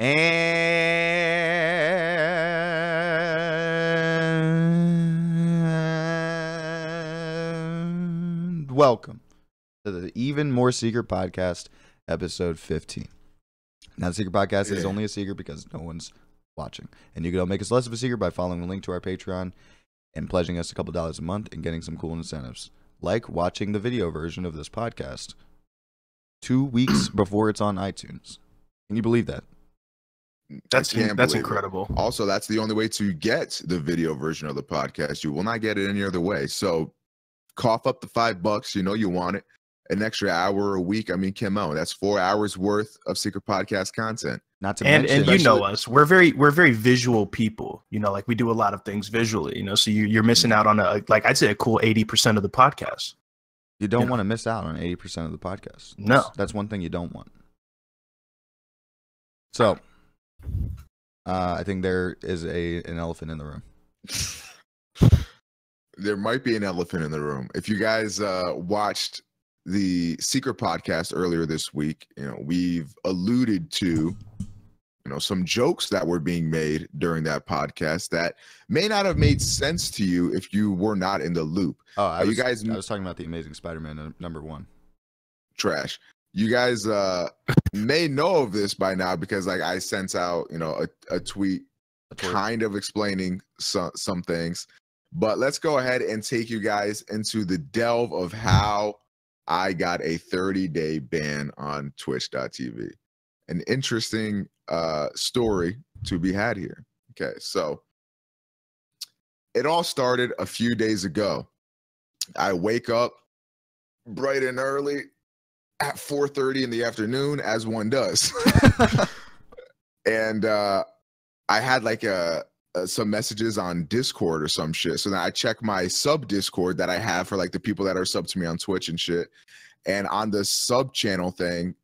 And welcome to the Even More Secret Podcast, episode 15. Now, the Secret Podcast is only a secret because no one's watching. And you can make us less of a secret by following the link to our Patreon and pledging us a couple dollars a month and getting some cool incentives, like watching the video version of this podcast 2 weeks before it's on iTunes. Can you believe that? That's incredible. Also, that's the only way to get the video version of the podcast. You will not get it any other way. So cough up the $5. You know you want it. An extra hour a week. I mean, come on, that's 4 hours worth of Secret Podcast content. Not to and mention, you know us. We're very visual people. You know, like we do a lot of things visually. You know, so you're missing out on I'd say a cool 80% of the podcast. you don't want to miss out on 80% of the podcast. No, That's one thing you don't want. So, I think there is an elephant in the room. There might be an elephant in the room. If you guys watched the Secret Podcast earlier this week, you know, we've alluded to, you know, some jokes that were being made during that podcast that may not have made sense to you if you were not in the loop. Oh, I was talking about the Amazing Spider-Man #1. Trash. You guys may know of this by now because I sent out, you know, a tweet kind of explaining some things. But let's go ahead and take you guys into the delve of how I got a 30-day ban on Twitch.tv. An interesting story to be had here. Okay, so it all started a few days ago. I wake up bright and early at 4:30 in the afternoon, as one does. And I had some messages on Discord or some shit. So then I check my sub Discord that I have for the people that are sub to me on Twitch and shit. And on the sub channel thing,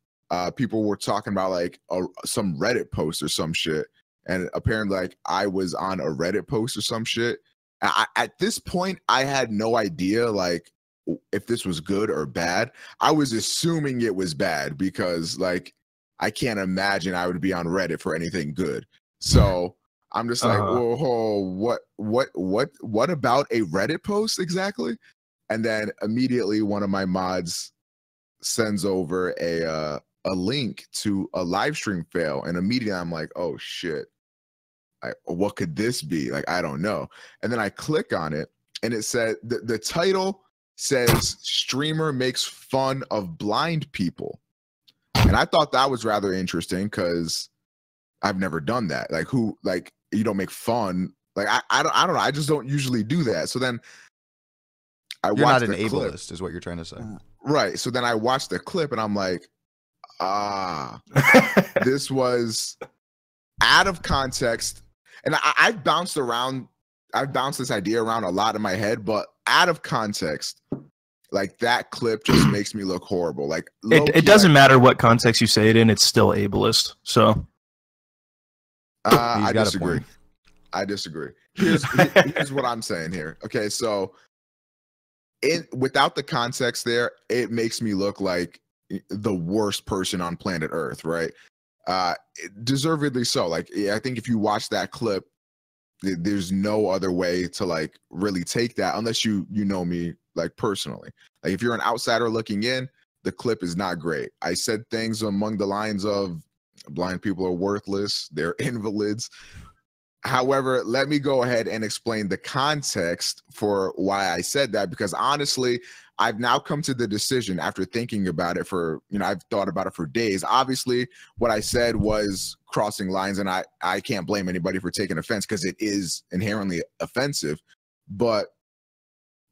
people were talking about some Reddit post or some shit. And apparently I was on a Reddit post or some shit. At this point, I had no idea if this was good or bad. I was assuming it was bad because I can't imagine I would be on Reddit for anything good. So I'm just whoa, what about a Reddit post exactly? And then immediately one of my mods sends over a link to a live stream fail, and immediately I'm like, oh shit, what could this be? I don't know. And then I click on it, and it said the title says streamer makes fun of blind people, and I thought that was rather interesting because I've never done that. You don't make fun. I don't know. I just don't usually do that. So then you're not an ableist, is what you're trying to say. Right. So then I watched the clip and I'm like, this was out of context. And I've bounced this idea around a lot in my head, but out of context, that clip just makes me look horrible. It doesn't matter what context you say it in, it's still ableist. So I disagree. Here's what I'm saying here. Okay, so without the context there, it makes me look like the worst person on planet Earth, right? Deservedly so. I think if you watch that clip, there's no other way to really take that unless you know me personally. If you're an outsider looking in, the clip is not great. I said things among the lines of blind people are worthless, they're invalids. However, let me go ahead and explain the context for why I said that, because honestly, I've now come to the decision after thinking about it I've thought about it for days. Obviously, what I said was crossing lines, and I can't blame anybody for taking offense because it is inherently offensive. But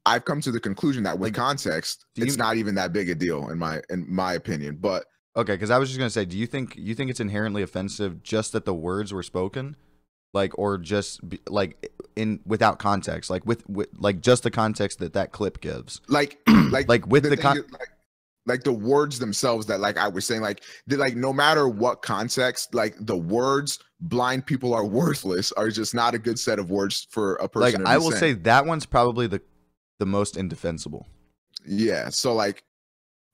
I've come to the conclusion that with context, it's not even that big a deal in my opinion. But okay, because I was just gonna say, do you think it's inherently offensive just that the words were spoken, or just without context, with just the context that clip gives, with the words themselves that I was saying, no matter what context, the words "blind people are worthless" are just not a good set of words for a person. I will say that one's probably the most indefensible. Yeah. So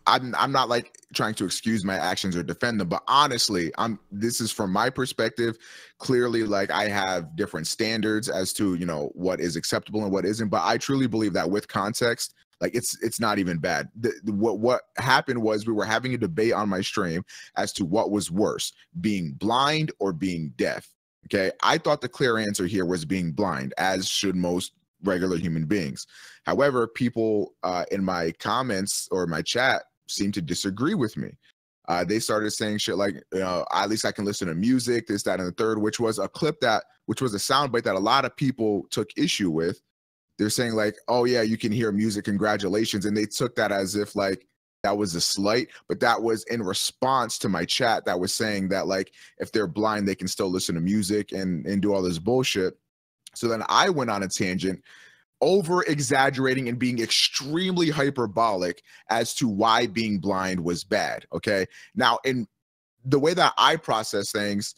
I'm not like trying to excuse my actions or defend them, but honestly, this is from my perspective. Clearly, like I have different standards as to, you know, what is acceptable and what isn't, but I truly believe that with context, like it's not even bad. What happened was we were having a debate on my stream as to what was worse, being blind or being deaf. Okay, I thought the clear answer here was being blind, as should most regular human beings. However, people in my comments or my chat seemed to disagree with me. They started saying shit like, you know, at least I can listen to music, this, that, and the third, which was a soundbite that a lot of people took issue with. They're saying like, oh yeah, you can hear music, congratulations. And they took that as if like that was a slight, but that was in response to my chat that was saying that like, if they're blind, they can still listen to music and do all this bullshit. So then I went on a tangent, over exaggerating and being extremely hyperbolic as to why being blind was bad. Okay. Now, in the way that I process things,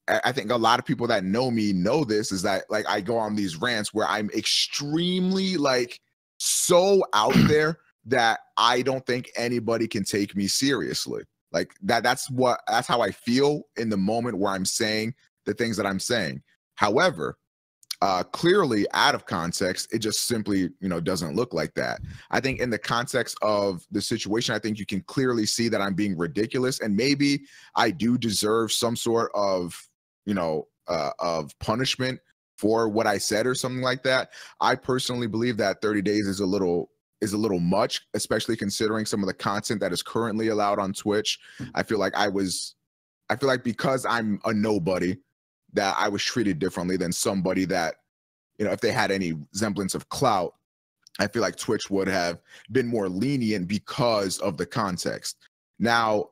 I think a lot of people that know me know this, is that like I go on these rants where I'm extremely like so out there that I don't think anybody can take me seriously. Like that's how I feel in the moment where I'm saying the things that I'm saying. However, clearly out of context, it just simply, you know, doesn't look like that. I think in the context of the situation, I think you can clearly see that I'm being ridiculous, and maybe I do deserve some sort of, you know, of punishment for what I said or something like that. I personally believe that 30 days is a little much, especially considering some of the content that is currently allowed on Twitch. I feel like because I'm a nobody, that I was treated differently than somebody that, you know, if they had any semblance of clout, I feel like Twitch would have been more lenient because of the context. Now,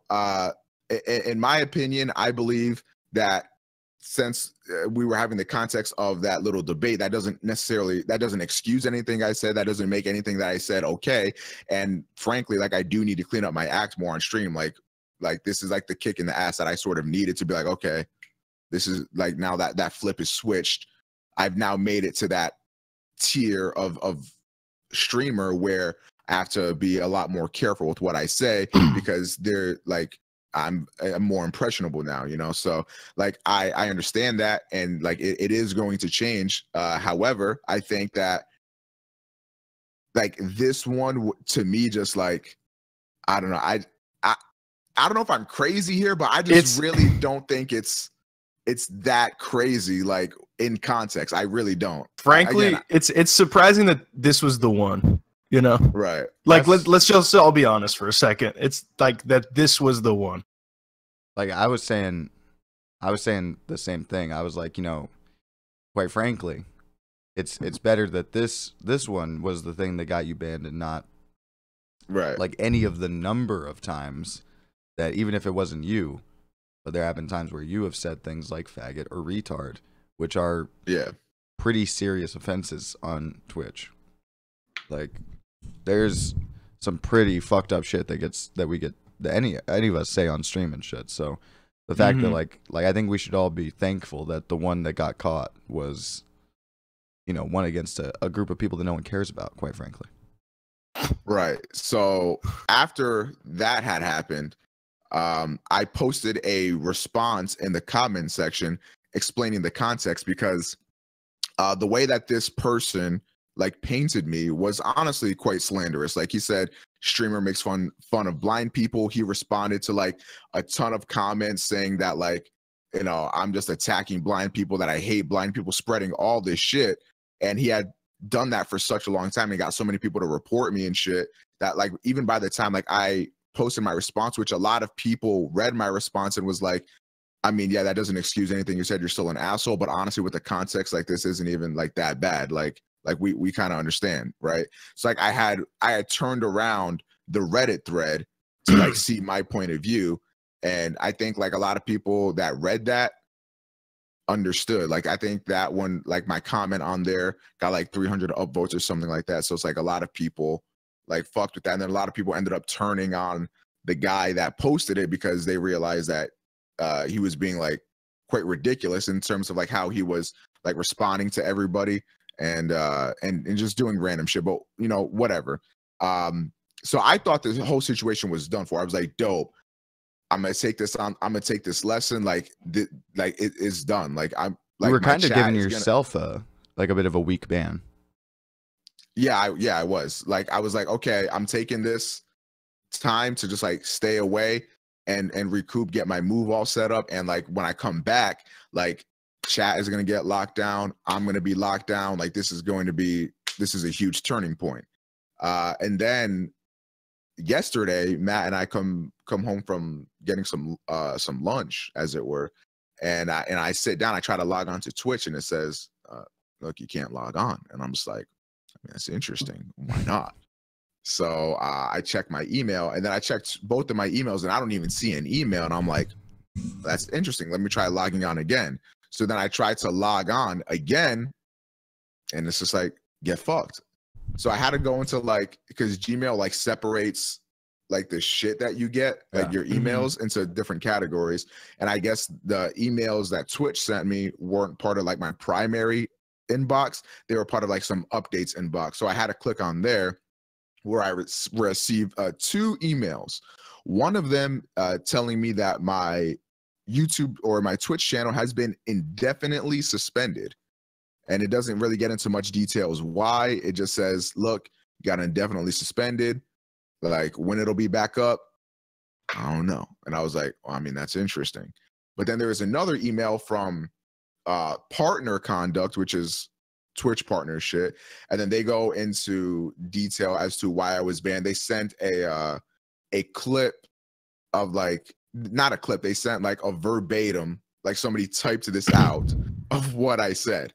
in my opinion, I believe that since we were having the context of that little debate, that doesn't excuse anything I said. That doesn't make anything that I said okay. And frankly, like I do need to clean up my act more on stream. Like this is like the kick in the ass that I sort of needed to be like, okay, this is like, now that flip is switched, I've now made it to that tier of streamer where I have to be a lot more careful with what I say, because they're like, I'm more impressionable now, you know? So like, I understand that. And like, it is going to change. However, I think that like this one to me, just like, I don't know. I don't know if I'm crazy here, but I just really don't think it's that crazy, like in context. I really don't. Frankly, it's surprising that this was the one, you know? Right. Like, let's just all be honest for a second. It's like that this was the one. Like I was saying the same thing. I was like, you know, quite frankly, it's better that this one was the thing that got you banned, and not right like any of the number of times that, even if it wasn't you, but there have been times where you have said things like faggot or retard, which are pretty serious offenses on Twitch. Like, there's some pretty fucked up shit that any of us say on stream and shit. So the fact that like I think we should all be thankful that the one that got caught was, you know, one against a group of people that no one cares about, quite frankly. Right. So after that had happened, I posted a response in the comment section explaining the context, because the way that this person like painted me was honestly quite slanderous. Like he said, streamer makes fun of blind people. He responded to like a ton of comments saying that like, you know, I'm just attacking blind people, that I hate blind people, spreading all this shit. And he had done that for such a long time and got so many people to report me and shit that like, even by the time like I posted my response, which a lot of people read my response and was like, I mean, yeah, that doesn't excuse anything you said, you're still an asshole, but honestly with the context, like this isn't even like that bad. Like we kind of understand, right? So like I had turned around the Reddit thread to like see my point of view, and I think like a lot of people that read that understood. Like I think that one, like my comment on there got like 300 upvotes or something like that. So it's like a lot of people like fucked with that, and then a lot of people ended up turning on the guy that posted it because they realized that he was being like quite ridiculous in terms of like how he was like responding to everybody and just doing random shit. But you know, whatever. So I thought the whole situation was done for. I was like, dope. I'm gonna take this on. I'm gonna take this lesson. Like it is done. Like I'm. Like you were my kind of chat giving is yourself a bit of a weak ban. Yeah, I was. Like, I was like, okay, I'm taking this time to just like stay away and recoup, get my move all set up, and like when I come back, like chat is gonna get locked down. I'm gonna be locked down. Like this is a huge turning point. And then yesterday, Matt and I come home from getting some lunch, as it were, and I sit down. I try to log on to Twitch, and it says, "Look, you can't log on." And I'm just like, I mean, that's interesting. Why not? So I checked my email, and then I checked both of my emails, and I don't even see an email. And I'm like, that's interesting. Let me try logging on again. So then I tried to log on again, and it's just like, get fucked. So I had to go into like, because Gmail like separates like the shit that you get, like your emails into different categories. And I guess the emails that Twitch sent me weren't part of like my primary inbox. They were part of like some updates inbox. So I had to click on there, where I received 2 emails. One of them telling me that my YouTube or my Twitch channel has been indefinitely suspended. And it doesn't really get into much details why. It just says, look, you got indefinitely suspended. Like when it'll be back up, I don't know. And I was like, well, I mean, that's interesting. But then there was another email from Partner Conduct, which is Twitch partner shit. And then they go into detail as to why I was banned. They sent a clip of like, not a clip, they sent like a verbatim, like somebody typed this out of what I said.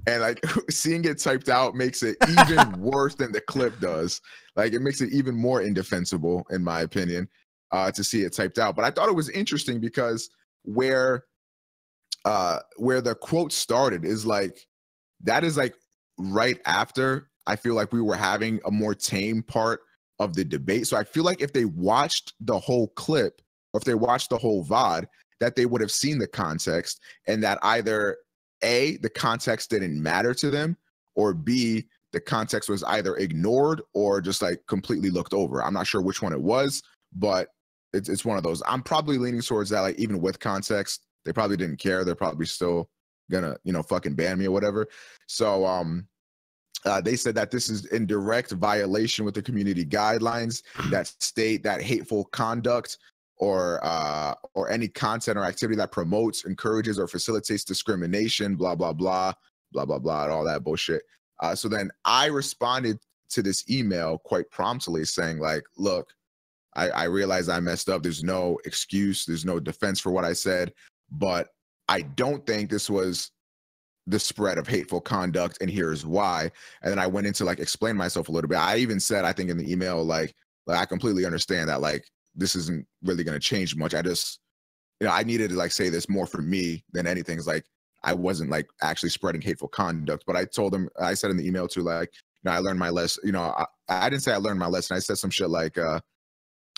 And like seeing it typed out makes it even worse than the clip does. Like it makes it even more indefensible, in my opinion, to see it typed out. But I thought it was interesting because where the quote started is like, that is like right after I feel like we were having a more tame part of the debate. So I feel like if they watched the whole clip, or if they watched the whole VOD, that they would have seen the context, and that either A, the context didn't matter to them, or B, the context was either ignored or just like completely looked over. I'm not sure which one it was, but it's one of those. I'm probably leaning towards that, like even with context, they probably didn't care. They're probably still gonna, fucking ban me or whatever. So they said that this is in direct violation with the community guidelines that state that hateful conduct or any content or activity that promotes, encourages, or facilitates discrimination, blah, blah, blah, blah, blah, blah, and all that bullshit. So then I responded to this email quite promptly saying like, look, I realize I messed up. There's no excuse. There's no defense for what I said, but I don't think this was the spread of hateful conduct, and here's why. And then I went into like explain myself a little bit. I even said, I think in the email, like I completely understand that like this isn't really going to change much. I just, I needed to like say this more for me than anything. It's like I wasn't like actually spreading hateful conduct, but I told them, I said in the email too, like, I learned my lesson. I didn't say I learned my lesson. I said some shit like,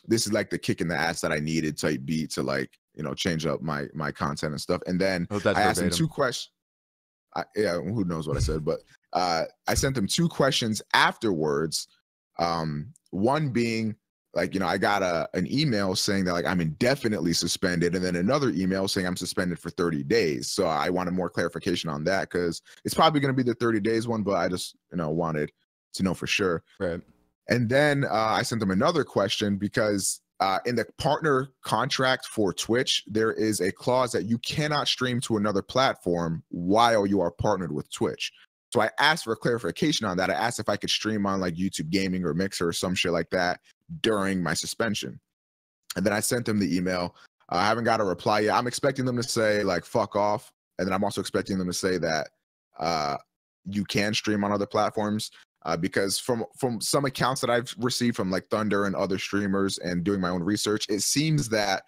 this is like the kick in the ass that I needed type beat to like, change up my content and stuff. And then I asked them 2 questions. Yeah, who knows what I said, but I sent them 2 questions afterwards. One being like, I got an email saying that like I'm indefinitely suspended, and then another email saying I'm suspended for 30 days. So I wanted more clarification on that, because it's probably going to be the 30 days one, but I just, wanted to know for sure. Right. And then I sent them another question because in the partner contract for Twitch, there is a clause that you cannot stream to another platform while you are partnered with Twitch. So I asked for clarification on that. I asked if I could stream on like YouTube Gaming or Mixer or some shit like that during my suspension. And then I sent them the email. I haven't got a reply yet. I'm expecting them to say like, fuck off. And then I'm also expecting them to say that you can stream on other platforms. Because from some accounts that I've received from like Thunder and other streamers and doing my own research, it seems that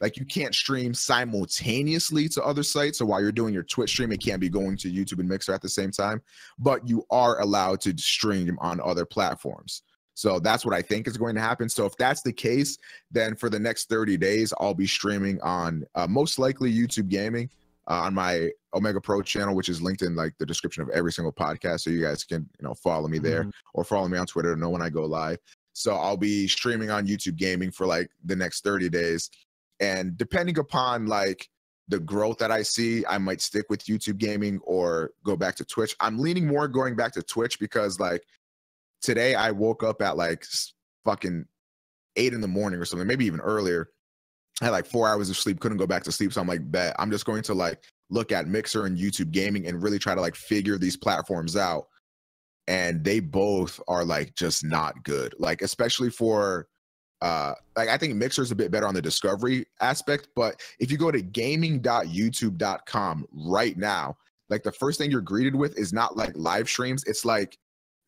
like you can't stream simultaneously to other sites. So while you're doing your Twitch stream, it can't be going to YouTube and Mixer at the same time, but you are allowed to stream on other platforms. So that's what I think is going to happen. So if that's the case, then for the next 30 days, I'll be streaming on most likely YouTube Gaming, on my OmegaPro channel, which is linked in like the description of every single podcast. So you guys can, follow me there or follow me on Twitter to know when I go live. So I'll be streaming on YouTube Gaming for like the next 30 days. And depending upon like the growth that I see, I might stick with YouTube Gaming or go back to Twitch. I'm leaning more going back to Twitch because like today I woke up at like fucking 8 in the morning or something, maybe even earlier. I had like 4 hours of sleep, couldn't go back to sleep. So I'm like, bet I'm just going to like look at Mixer and YouTube Gaming and really try to like figure these platforms out. And they both are like just not good. Like, especially for like I think Mixer is a bit better on the discovery aspect, but if you go to gaming.youtube.com right now, like the first thing you're greeted with is not like live streams, it's like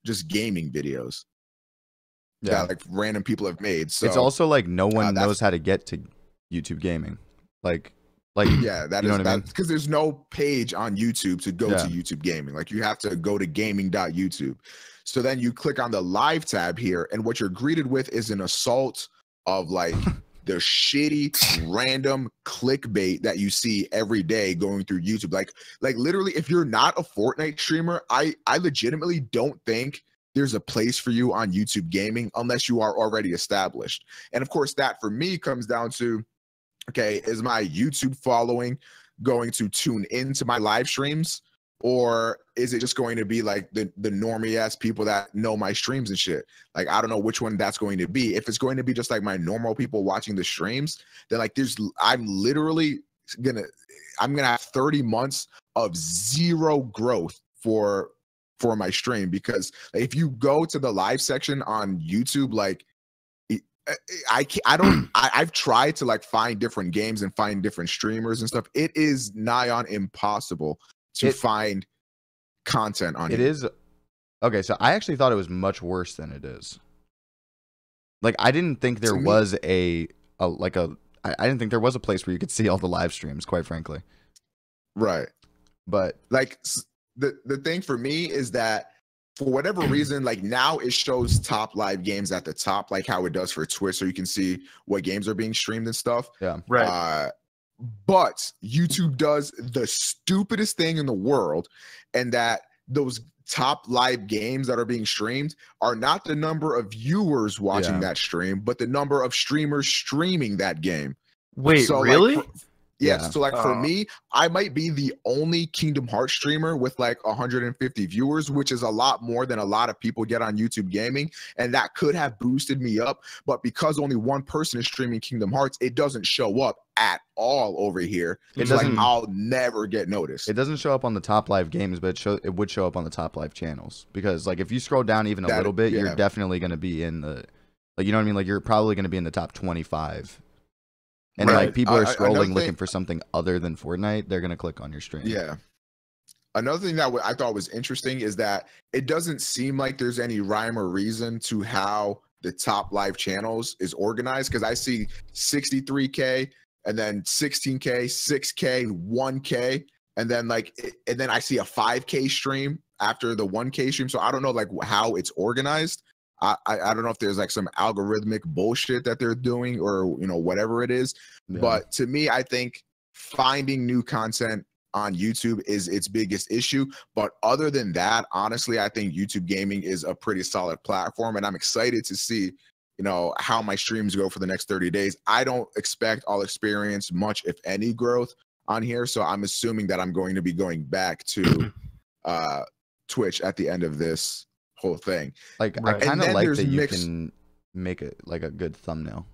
just gaming videos that like random people have made. So it's also like no one knows how to get to YouTube Gaming. Like yeah, that is that because there's no page on YouTube to go to YouTube Gaming. Like you have to go to gaming.youtube. So then you click on the live tab here, and what you're greeted with is an assault of like the shitty random clickbait that you see every day going through YouTube. Like literally, if you're not a Fortnite streamer, I legitimately don't think there's a place for you on YouTube Gaming unless you are already established. And of course, that for me comes down to, okay, is my YouTube following going to tune into my live streams, or is it just going to be like the normie ass people that know my streams and shit? Like, I don't know which one that's going to be. If it's going to be just like my normal people watching the streams, then like I'm literally gonna have 30 months of zero growth for my stream, because if you go to the live section on YouTube, like I've tried to like find different games and find different streamers and stuff. It is nigh on impossible to find content on it. It is. Okay, so I actually thought it was much worse than it is. Like, I didn't think there was I didn't think there was a place where you could see all the live streams, quite frankly. Right. But like the thing for me is that for whatever reason, like now it shows top live games at the top, like how it does for Twitch, so you can see what games are being streamed and stuff. Yeah. Right. But YouTube does the stupidest thing in the world, and that those top live games that are being streamed are not the number of viewers watching that stream, but the number of streamers streaming that game. Wait, so really? Like so like for me, I might be the only Kingdom Hearts streamer with like 150 viewers, which is a lot more than a lot of people get on YouTube Gaming, and that could have boosted me up. But because only one person is streaming Kingdom Hearts, it doesn't show up at all over here. It's like I'll never get noticed. It doesn't show up on the top live games, but it would show up on the top live channels, because like if you scroll down even a little bit, you're definitely going to be in the, like, you know what I mean? Like, you're probably going to be in the top 25. And like people are scrolling looking for something other than Fortnite, they're going to click on your stream. Yeah. Another thing that I thought was interesting is that it doesn't seem like there's any rhyme or reason to how the top live channels is organized, because I see 63K and then 16K, 6K, 1K, and then I see a 5K stream after the 1K stream. So I don't know like how it's organized. I don't know if there's like some algorithmic bullshit that they're doing, or you know, whatever it is. But to me, I think finding new content on YouTube is its biggest issue. But other than that, honestly, I think YouTube Gaming is a pretty solid platform, and I'm excited to see, you know, how my streams go for the next 30 days. I don't expect I'll experience much, if any, growth on here, so I'm assuming that I'm going to be going back to Twitch at the end of this whole thing. Like, I kind of like that you can make it like a good thumbnail.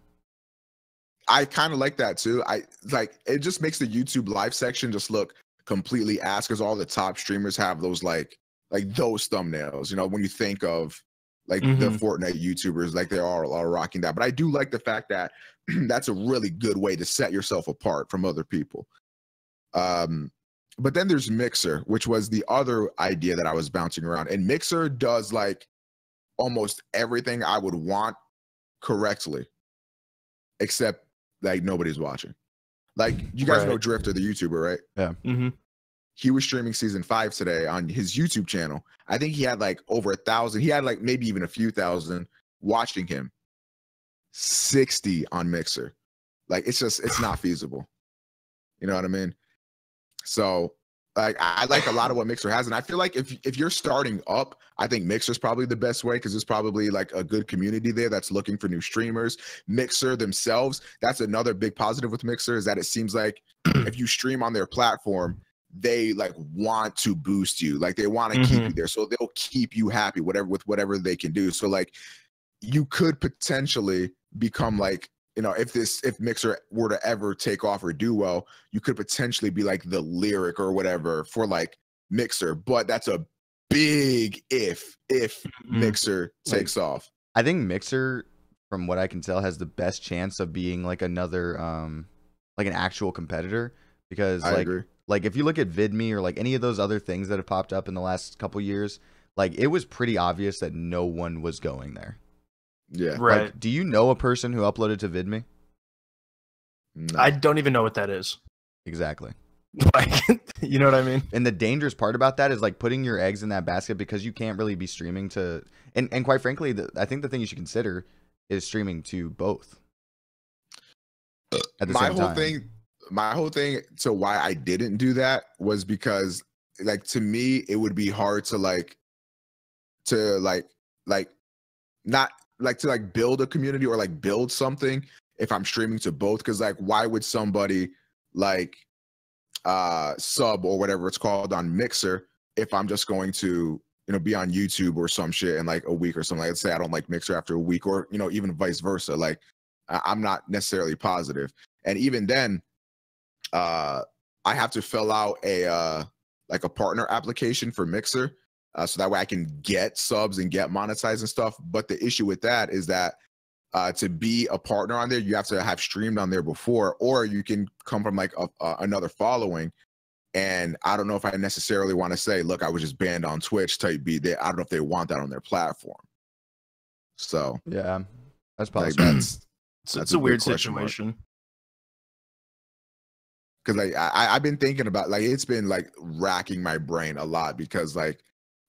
I kind of like that too. I like it just makes the YouTube live section just look completely ass, because all the top streamers have those like those thumbnails, you know, when you think of like the Fortnite YouTubers, like they are rocking that. But I do like the fact that that's a really good way to set yourself apart from other people. But then there's Mixer, which was the other idea that I was bouncing around. And Mixer does like almost everything I would want correctly, except like nobody's watching. Like, you guys know Drifter, the YouTuber, right? Yeah. He was streaming season 5 today on his YouTube channel. I think he had like over 1,000. He had like maybe even a few thousand watching him. 60 on Mixer. Like, it's not feasible. You know what I mean? So Like I like a lot of what Mixer has, and I feel like if you're starting up, I think Mixer's probably the best way because there's probably like a good community there that's looking for new streamers. Mixer themselves, that's another big positive with Mixer is that it seems like if you stream on their platform, they like want to boost you, like they want to keep you there, so they'll keep you happy, whatever they can do. So like you could potentially become like, you know, if Mixer were to ever take off or do well, you could potentially be like the lyric or whatever for like Mixer. But that's a big if Mixer takes off. I think Mixer, from what I can tell, has the best chance of being like another like an actual competitor, because I agree. Like if you look at VidMe or like any of those other things that have popped up in the last couple years, like it was pretty obvious that no one was going there. Yeah. Right. Like, do you know a person who uploaded to VidMe? No. I don't even know what that is. Exactly. Like, you know what I mean? And the dangerous part about that is like putting your eggs in that basket, because you can't really be streaming to, and quite frankly, I think the thing you should consider is streaming to both at the same time. My whole thing to why I didn't do that was because like to me it would be hard to build a community or like build something if I'm streaming to both, because like why would somebody like sub or whatever it's called on Mixer if I'm just going to, you know, be on YouTube or some shit in like a week or something. Like, let's say I don't like Mixer after a week, or, you know, even vice versa. Like I'm not necessarily positive. And even then I have to fill out a like a partner application for Mixer, so that way I can get subs and get monetized and stuff. But the issue with that is that to be a partner on there, you have to have streamed on there before, or you can come from like another following. And I don't know if I necessarily want to say, look, I was just banned on Twitch type beat. I don't know if they want that on their platform. So yeah, that's like, possible. It's a weird situation. Because like I've been thinking about, like, it's been like racking my brain a lot, because like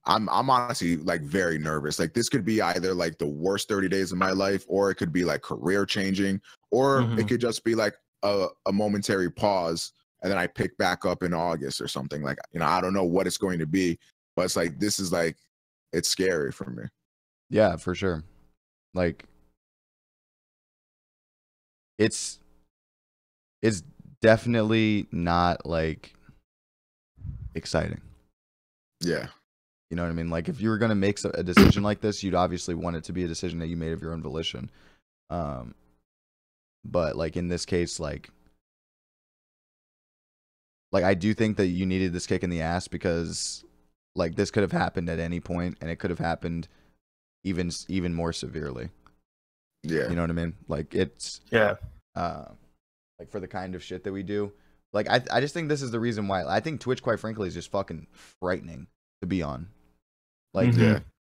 I'm honestly like very nervous. Like this could be either like the worst 30 days of my life, or it could be like career changing, or it could just be like a momentary pause and then I pick back up in August or something. Like, you know, I don't know what it's going to be, but it's like, this is like, it's scary for me. Yeah, for sure. Like it's definitely not like exciting. Yeah. You know what I mean? Like if you were going to make a decision like this, you'd obviously want it to be a decision that you made of your own volition. But like in this case, like I do think that you needed this kick in the ass, because like this could have happened at any point, and it could have happened even more severely. Yeah. You know what I mean? Like it's like for the kind of shit that we do. Like I just think this is the reason why I think Twitch, quite frankly, is just fucking frightening to be on. Like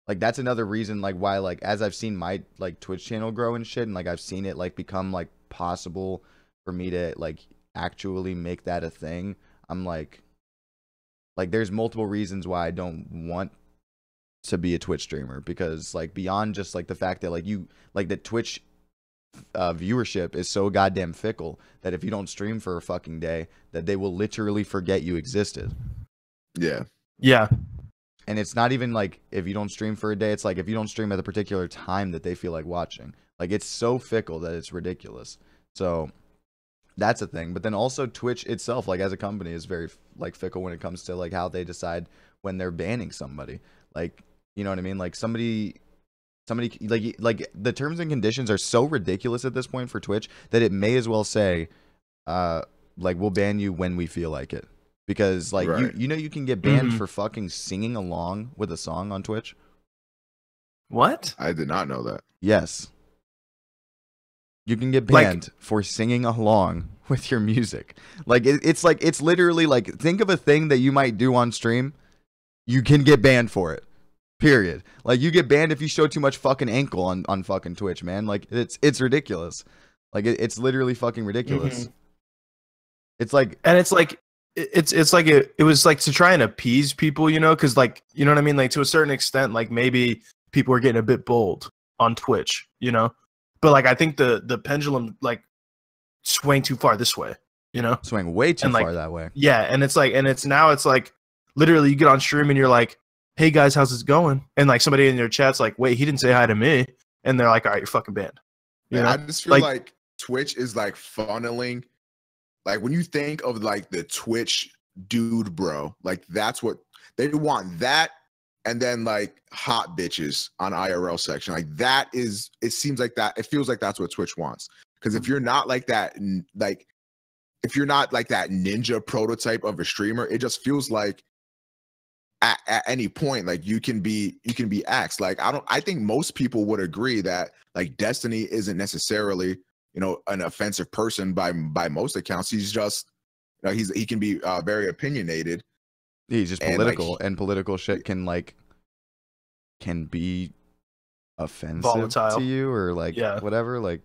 like that's another reason like why, like, as I've seen my like Twitch channel grow and shit, and like I've seen it like become like possible for me to like actually make that a thing, I'm like there's multiple reasons why I don't want to be a Twitch streamer, because like beyond just like the fact that like you like the Twitch viewership is so goddamn fickle that if you don't stream for a fucking day, that they will literally forget you existed. Yeah. And it's not even like if you don't stream for a day, it's like if you don't stream at the particular time that they feel like watching. Like it's so fickle that it's ridiculous. So that's a thing. But then also Twitch itself, like as a company, is very like fickle when it comes to like how they decide when they're banning somebody. Like, you know what I mean? Like somebody like the terms and conditions are so ridiculous at this point for Twitch that it may as well say like we'll ban you when we feel like it. Because like you know you can get banned for fucking singing along with a song on Twitch. What? I did not know that. Yes. You can get banned for singing along with your music. Like it's literally like, think of a thing that you might do on stream. You can get banned for it. Period. Like you get banned if you show too much fucking ankle on fucking Twitch, man. Like it's ridiculous. Like it's literally fucking ridiculous. It's like, and it's like it was like to try and appease people, you know, because like, you know what I mean, like to a certain extent, like maybe people are getting a bit bold on Twitch, you know, but like I think the pendulum like swang too far this way, you know? Swing way too And, like, far that way. Yeah, and it's like, literally you get on stream and you're like, hey guys, how's this going? And like somebody in your chat's like, wait, he didn't say hi to me. And they're like, all right, you're fucking banned. You know? I just feel like Twitch is like funneling, like when you think of like the Twitch dude bro, like that's what they want, that and then like hot bitches on IRL section. Like that is, it seems like that, it feels like that's what Twitch wants. Because if you're not like that, like if you're not like that ninja prototype of a streamer, it just feels like at any point, like you can be axed. Like I think most people would agree that like Destiny isn't necessarily, you know, an offensive person by most accounts. He's just, you know, he can be very opinionated. He's just political, and political shit can be offensive Volatile to you, or like whatever. Like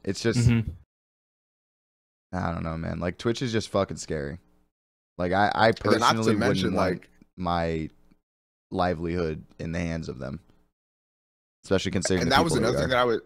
it's just I don't know, man. Like Twitch is just fucking scary. Like I personally wouldn't like my livelihood in the hands of them, especially considering. And that was another thing that I would.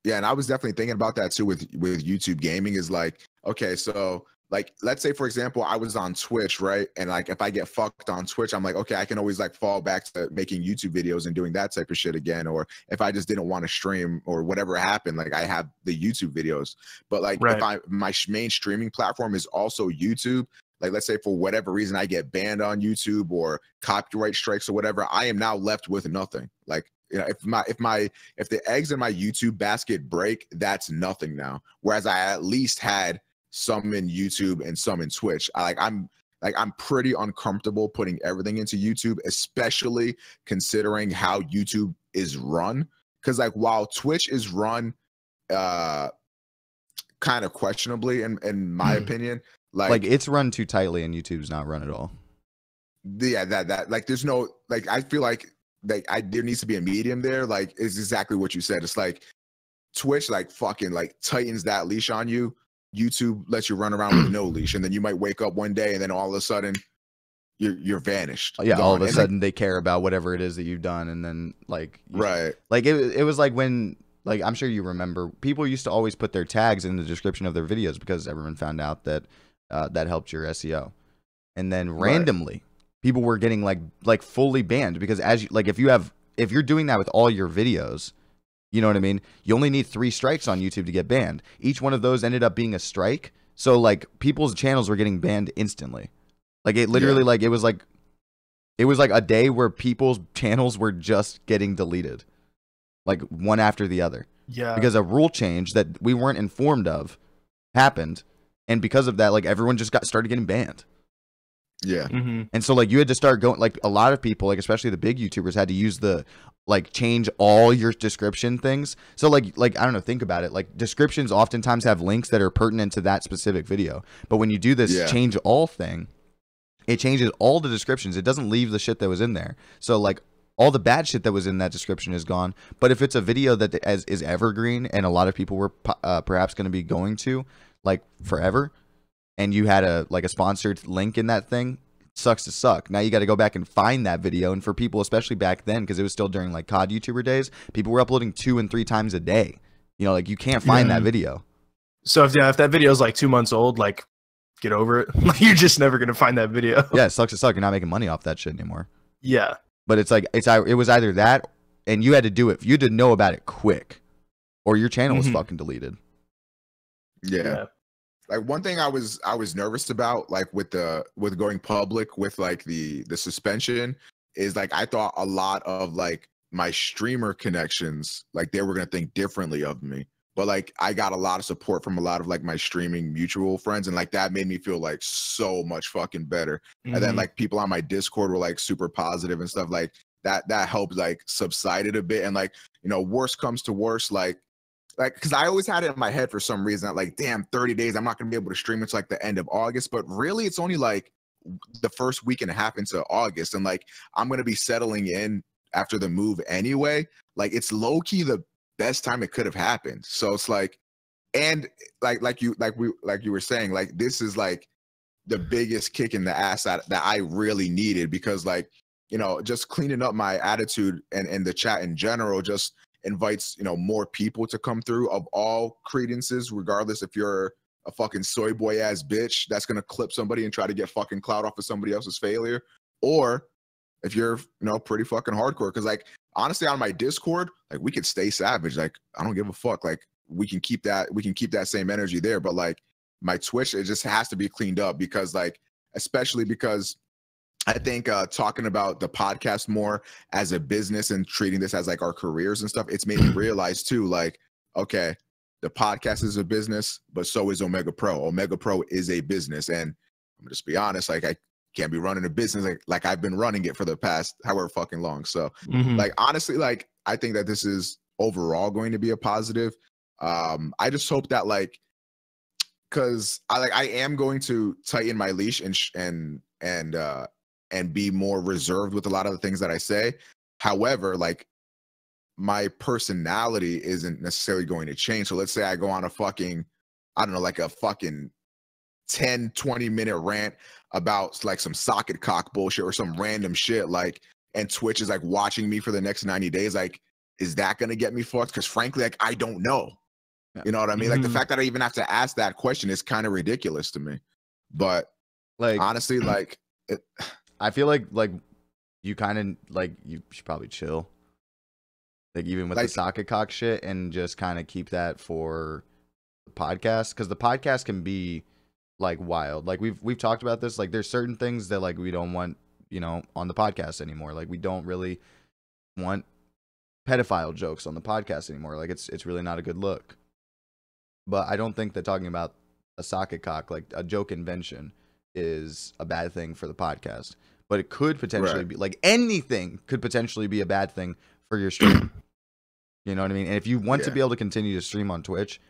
Yeah, and I was definitely thinking about that too with YouTube gaming. Is like, okay, so like let's say for example I was on Twitch, right? And like if I get fucked on Twitch, I'm like, okay, I can always like fall back to making YouTube videos and doing that type of shit again. Or if I just didn't want to stream or whatever happened, like I have the YouTube videos. But like if my main streaming platform is also YouTube, like let's say for whatever reason I get banned on YouTube or copyright strikes or whatever, I am now left with nothing. Like, you know, if the eggs in my YouTube basket break, that's nothing now. Whereas I at least had some in YouTube and some in Twitch. I'm pretty uncomfortable putting everything into YouTube, especially considering how YouTube is run. Because like while Twitch is run kind of questionably in my opinion, like it's run too tightly and YouTube's not run at all. Yeah, that like there's no, like I feel like there needs to be a medium there. Like it's exactly what you said. It's like Twitch like fucking like tightens that leash on you. YouTube lets you run around with no leash, and then you might wake up one day and then all of a sudden you're vanished. Yeah, gone. all of a and sudden they care about whatever it is that you've done, and then like right, like it was like when, like I'm sure you remember, people used to always put their tags in the description of their videos because everyone found out that that helped your SEO, and then randomly people were getting like fully banned because as you, like if you're doing that with all your videos, you know what I mean? You only need 3 strikes on YouTube to get banned. Each one of those ended up being a strike. So like people's channels were getting banned instantly. Like it literally like it was like a day where people's channels were just getting deleted. Like one after the other. Yeah. Because a rule change that we weren't informed of happened, and because of that like everyone just started getting banned. Yeah. And so like you had to start going, like a lot of people, like especially the big YouTubers, had to use the like change all your description things. So like I don't know, think about it. Like descriptions oftentimes have links that are pertinent to that specific video. But when you do this change all thing, it changes all the descriptions. It doesn't leave the shit that was in there. So like all the bad shit that was in that description is gone. But if it's a video that is evergreen and a lot of people were perhaps going to be going to like forever, and you had a sponsored link in that thing, sucks to suck. Now you got to go back and find that video. And for people, especially back then, because it was still during like COD YouTuber days, people were uploading 2 and 3 times a day. You know, like you can't find that video. So if that video is like 2 months old, like get over it. You're just never gonna find that video. Yeah, it sucks to suck. You're not making money off that shit anymore. Yeah, but it's like it was either that, and you had to do it. You had to know about it quick, or your channel was fucking deleted. Yeah. Like one thing I was nervous about, like with going public with like the suspension, is like I thought a lot of like my streamer connections, like they were gonna think differently of me. But like I got a lot of support from a lot of like my streaming mutual friends, and like that made me feel like so much fucking better. And then like people on my Discord were like super positive and stuff, like that helped like subside it a bit. And like, you know, worst comes to worst, like because I always had it in my head for some reason that like, damn, 30 days I'm not gonna be able to stream until like the end of August. But really it's only like the first week and a half into August, and like I'm gonna be settling in after the move anyway. Like it's low-key the best time it could have happened. So it's like, and like you were saying, like this is like the biggest kick in the ass that I really needed, because like, you know, just cleaning up my attitude and the chat in general just invites, you know, more people to come through of all credences, regardless if you're a fucking soy boy ass bitch that's gonna clip somebody and try to get fucking clout off of somebody else's failure, or if you're, you know, pretty fucking hardcore. Because like honestly, on my Discord, like we could stay savage. Like I don't give a fuck. Like we can keep that same energy there. But like my Twitch, it just has to be cleaned up because like, especially because I think talking about the podcast more as a business and treating this as like our careers and stuff, it's made me realize too, like, okay, the podcast is a business, but so is OmegaPro. OmegaPro is a business. And I'm gonna just be honest, like I can't be running a business like I've been running it for the past however fucking long. So like, honestly, like I think that this is overall going to be a positive. I just hope that like, cause I am going to tighten my leash and be more reserved with a lot of the things that I say. However, like my personality isn't necessarily going to change. So let's say I go on a fucking, I don't know, like a fucking 10-20 minute rant about like some socket cock bullshit or some random shit, like, and Twitch is like watching me for the next 90 days. Like, is that going to get me fucked? Because frankly, like, I don't know. Yeah. You know what I mean? Like the fact that I even have to ask that question is kind of ridiculous to me. But like, honestly, like I feel like you kind of like you should probably chill, like even with like, the socket cock shit, and just kind of keep that for the podcast, because the podcast can be like wild. Like we've talked about this. Like there's certain things that like we don't want, you know, on the podcast anymore. Like we don't really want pedophile jokes on the podcast anymore. Like it's really not a good look. But I don't think that talking about a socket cock, like a joke invention, is a bad thing for the podcast. But it could potentially be, like anything could potentially be a bad thing for your stream. You know what I mean? And if you want to be able to continue to stream on Twitch,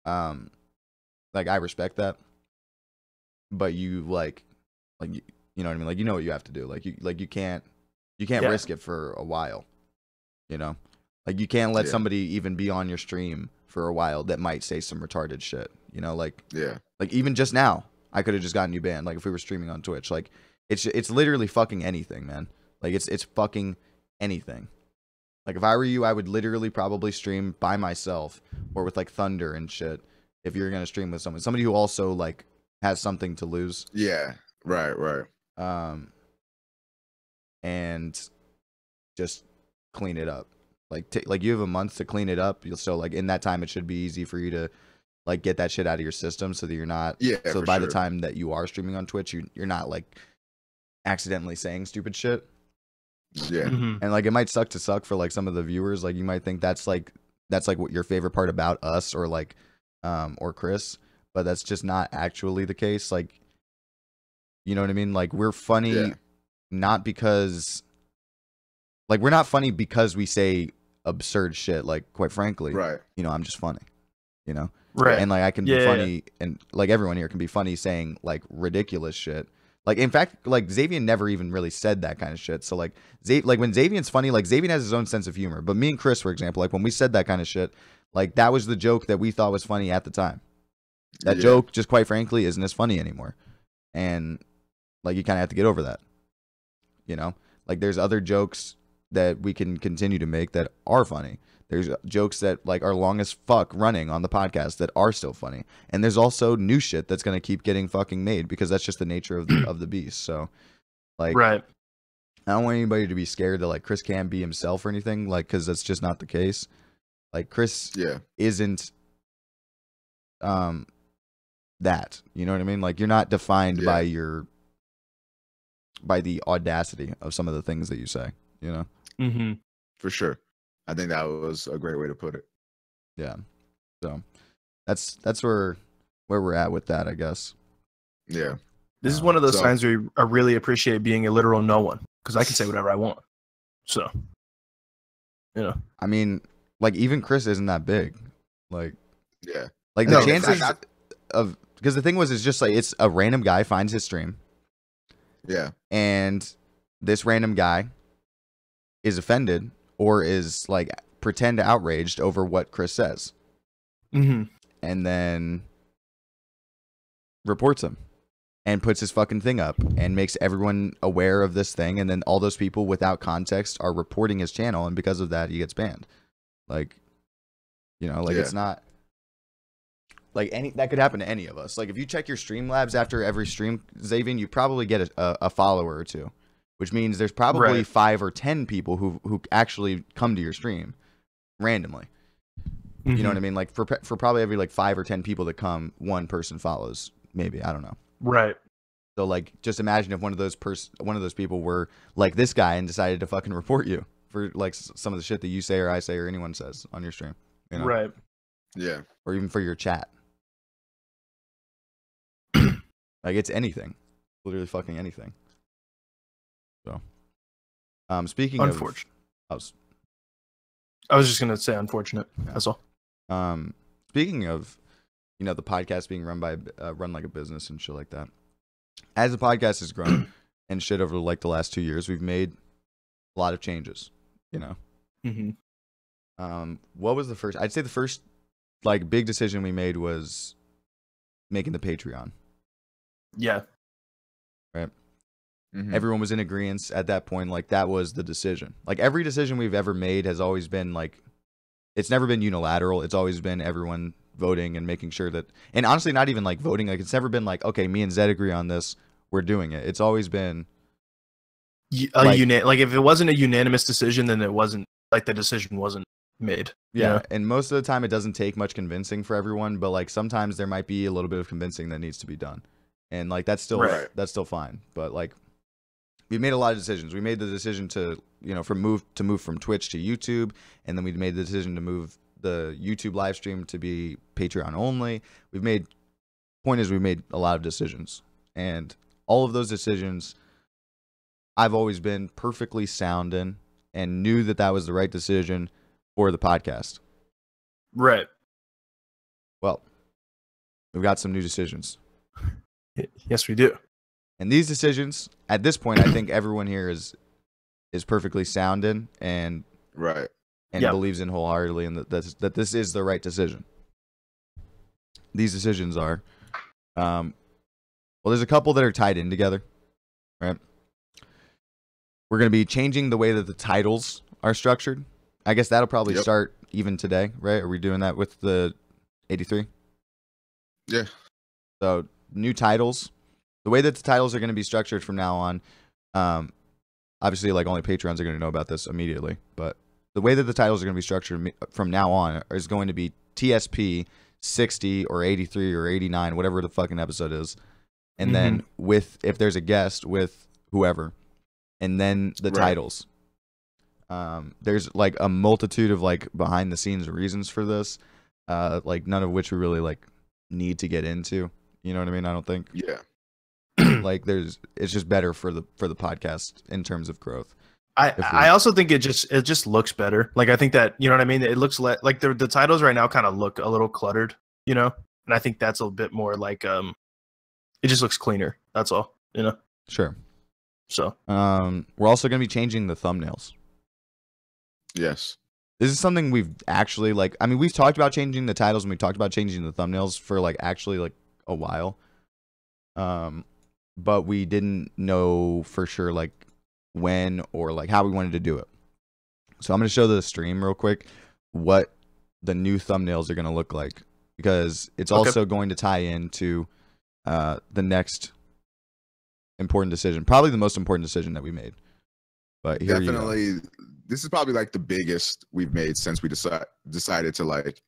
like I respect that. But you like you know what I mean? Like you know what you have to do. Like you can't risk it for a while. You know? Like you can't let somebody even be on your stream for a while that might say some retarded shit. You know, like like even just now, I could have just gotten you banned. Like if we were streaming on Twitch, like it's literally fucking anything, man. Like it's fucking anything. Like if I were you, I would literally probably stream by myself or with like Thunder and shit. If you're gonna stream with somebody who also like has something to lose. Yeah. Right. And just clean it up. Like you have a month to clean it up. So like in that time, it should be easy for you to like get that shit out of your system, so that you're not. Yeah. So by the time that you are streaming on Twitch, you're not like accidentally saying stupid shit. Yeah. And like it might suck for like some of the viewers. Like you might think that's like what your favorite part about us or like or Chris, but that's just not actually the case. Like, you know what I mean? Like we're funny not because like we're not funny because we say absurd shit. Like quite frankly, you know, I'm just funny, you know? Right. And like I can be funny and like everyone here can be funny saying like ridiculous shit. Like in fact, like Xavier never even really said that kind of shit. So like when Xavier's funny, like Xavier has his own sense of humor. But me and Chris, for example, like when we said that kind of shit, like that was the joke that we thought was funny at the time. That joke, just quite frankly, isn't as funny anymore. And like you kind of have to get over that. You know? Like there's other jokes that we can continue to make that are funny. There's jokes that like are long as fuck running on the podcast that are still funny. And there's also new shit that's going to keep getting fucking made because that's just the nature of the beast. So like, I don't want anybody to be scared that like Chris can't be himself or anything, like, cause that's just not the case. Like Chris isn't, that, you know what I mean? Like you're not defined by the audacity of some of the things that you say, you know? For sure. I think that was a great way to put it. Yeah. So that's where we're at with that, I guess. Yeah. This is one of those times where I really appreciate being a literal no one, because I can say whatever I want. So, you know. I mean, like even Chris isn't that big. Like, like the chances of, because the thing was, it's just like it's a random guy finds his stream. Yeah. And this random guy is offended or is like pretend outraged over what Chris says. And then reports him and puts his fucking thing up and makes everyone aware of this thing. And then all those people without context are reporting his channel. And because of that, he gets banned. Like, you know, like it's not like that could happen to any of us. Like if you check your Streamlabs after every stream, Xavian, you probably get a follower or two, which means there's probably 5 or 10 people who actually come to your stream randomly. You know what I mean? Like for probably every like 5 or 10 people that come, one person follows. Maybe, I don't know. Right. So like, just imagine if one of those people were like this guy and decided to fucking report you for like some of the shit that you say or I say or anyone says on your stream. You know? Right. Yeah. Or even for your chat. Like it's anything, literally fucking anything. So, speaking unfortunate. of, I was just gonna say unfortunate. Yeah. That's all. Speaking of, you know, the podcast being run like a business and shit like that. As the podcast has grown and shit over like the last 2 years, we've made a lot of changes. You know. Mm-hmm. What was the first? I'd say the first like big decision we made was making the Patreon. Yeah. Right. Mm-hmm. Everyone was in agreement at that point. Like that was the decision. Like every decision we've ever made has always been like, it's never been unilateral. It's always been everyone voting and making sure that, and honestly, not even like voting. Like it's never been like, okay, me and Zed agree on this, we're doing it. It's always been like if it wasn't a unanimous decision, then it wasn't like the decision wasn't made. Yeah, you know? and most of the time it doesn't take much convincing for everyone, but like sometimes there might be a little bit of convincing that needs to be done, and like that's still fine. But like we made a lot of decisions. We made the decision to move from Twitch to YouTube, and then we made the decision to move the YouTube live stream to be Patreon only. We made a lot of decisions, and all of those decisions I've always been perfectly sound in and knew that was the right decision for the podcast. Right. Well, we've got some new decisions. Yes, we do. And these decisions, at this point, I think everyone here is perfectly sound in and believes in wholeheartedly, and that this is the right decision. These decisions are, well, there's a couple that are tied in together, right? We're going to be changing the way that the titles are structured. I guess that'll probably start even today, right? Are we doing that with the 83? Yeah. So new titles. The way that the titles are going to be structured from now on, obviously, like only Patreons are going to know about this immediately. But the way that the titles are going to be structured from now on is going to be TSP 60 or 83 or 89, whatever the fucking episode is, and then if there's a guest with whoever, and then the titles. There's like a multitude of like behind the scenes reasons for this, like none of which we really like need to get into. You know what I mean? I don't think. Yeah. Like it's just better for the podcast in terms of growth. I also think it just looks better. Like I think that, you know what I mean? It looks like the titles right now kind of look a little cluttered, you know? And I think that's a bit more like it just looks cleaner. That's all, you know? Sure. So we're also going to be changing the thumbnails. Yes. This is something we've actually we've talked about changing the titles and we talked about changing the thumbnails for like actually like a while. But we didn't know for sure like when or like how we wanted to do it. So I'm going to show the stream real quick what the new thumbnails are going to look like, because it's also going to tie into the next important decision, probably the most important decision that we made. But here definitely, this is probably like the biggest we've made since we decided to like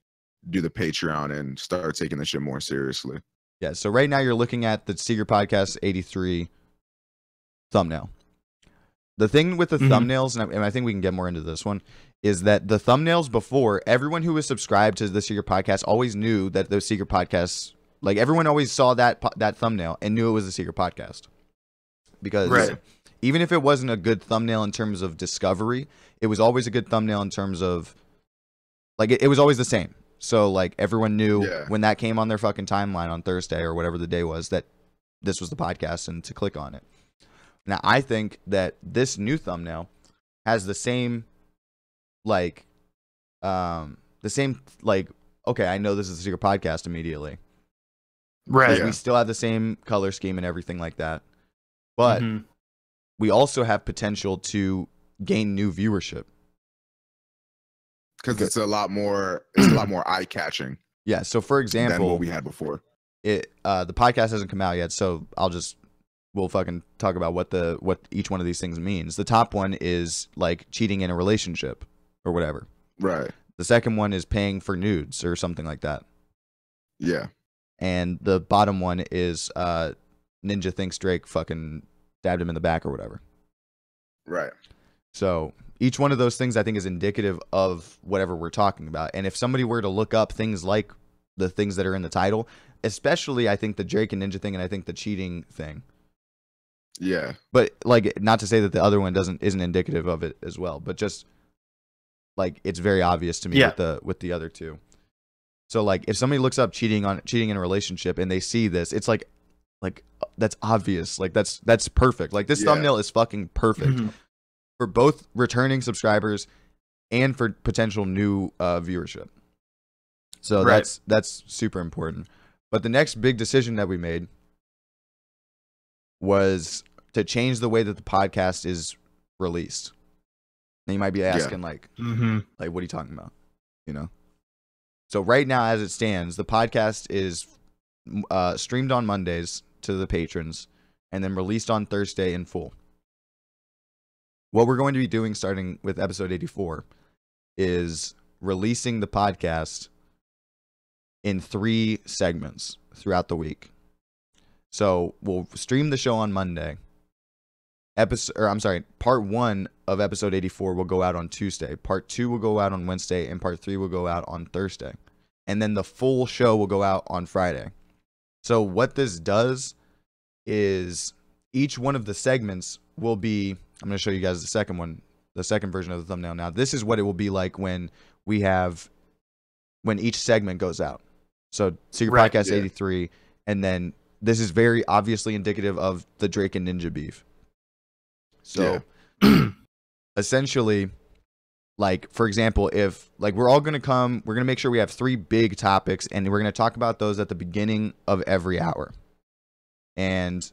do the Patreon and start taking this shit more seriously. Yeah. So right now you're looking at the Secret Podcast 83 thumbnail. The thing with the thumbnails, and I think we can get more into this one, is that the thumbnails before, everyone who was subscribed to the Secret Podcast always knew that the Secret Podcast, like everyone always saw that thumbnail and knew it was the Secret Podcast. Because even if it wasn't a good thumbnail in terms of discovery, it was always a good thumbnail in terms of, like, it was always the same. So, like, everyone knew when that came on their fucking timeline on Thursday or whatever the day was that this was the podcast and to click on it. Now, I think that this new thumbnail has the same, okay, I know this is the Secret Podcast immediately. Right. Yeah. We still have the same color scheme and everything like that. But we also have potential to gain new viewership. Because it's a lot more eye-catching. Yeah. So for than example, what we had before. the podcast hasn't come out yet, so we'll fucking talk about what each one of these things means. The top one is like cheating in a relationship or whatever. Right. The second one is paying for nudes or something like that. Yeah. And the bottom one is Ninja thinks Drake fucking stabbed him in the back or whatever. Right. So each one of those things I think is indicative of whatever we're talking about. And if somebody were to look up things like the things that are in the title, especially I think the Drake and Ninja thing, and I think the cheating thing. Yeah. But like, not to say that the other one isn't indicative of it as well, but just like it's very obvious to me with the other two. So like if somebody looks up cheating in a relationship and they see this, it's like that's obvious. Like that's perfect. Like this thumbnail is fucking perfect for both returning subscribers and for potential new viewership. So that's super important. But the next big decision that we made was to change the way that the podcast is released. And you might be asking like what are you talking about? You know? So right now, as it stands, the podcast is streamed on Mondays to the patrons and then released on Thursday in full. What we're going to be doing starting with episode 84 is releasing the podcast in 3 segments throughout the week. So we'll stream the show on Monday. Part 1 of episode 84 will go out on Tuesday. Part 2 will go out on Wednesday, and part 3 will go out on Thursday. And then the full show will go out on Friday. So what this does is each one of the segments will be, I'm going to show you guys the second version of the thumbnail now. This is what it will be like when each segment goes out. So Secret Podcast 83, and then this is very obviously indicative of the Drake and Ninja beef. So essentially, like, for example, if like we're going to make sure we have 3 big topics, and we're going to talk about those at the beginning of every hour. And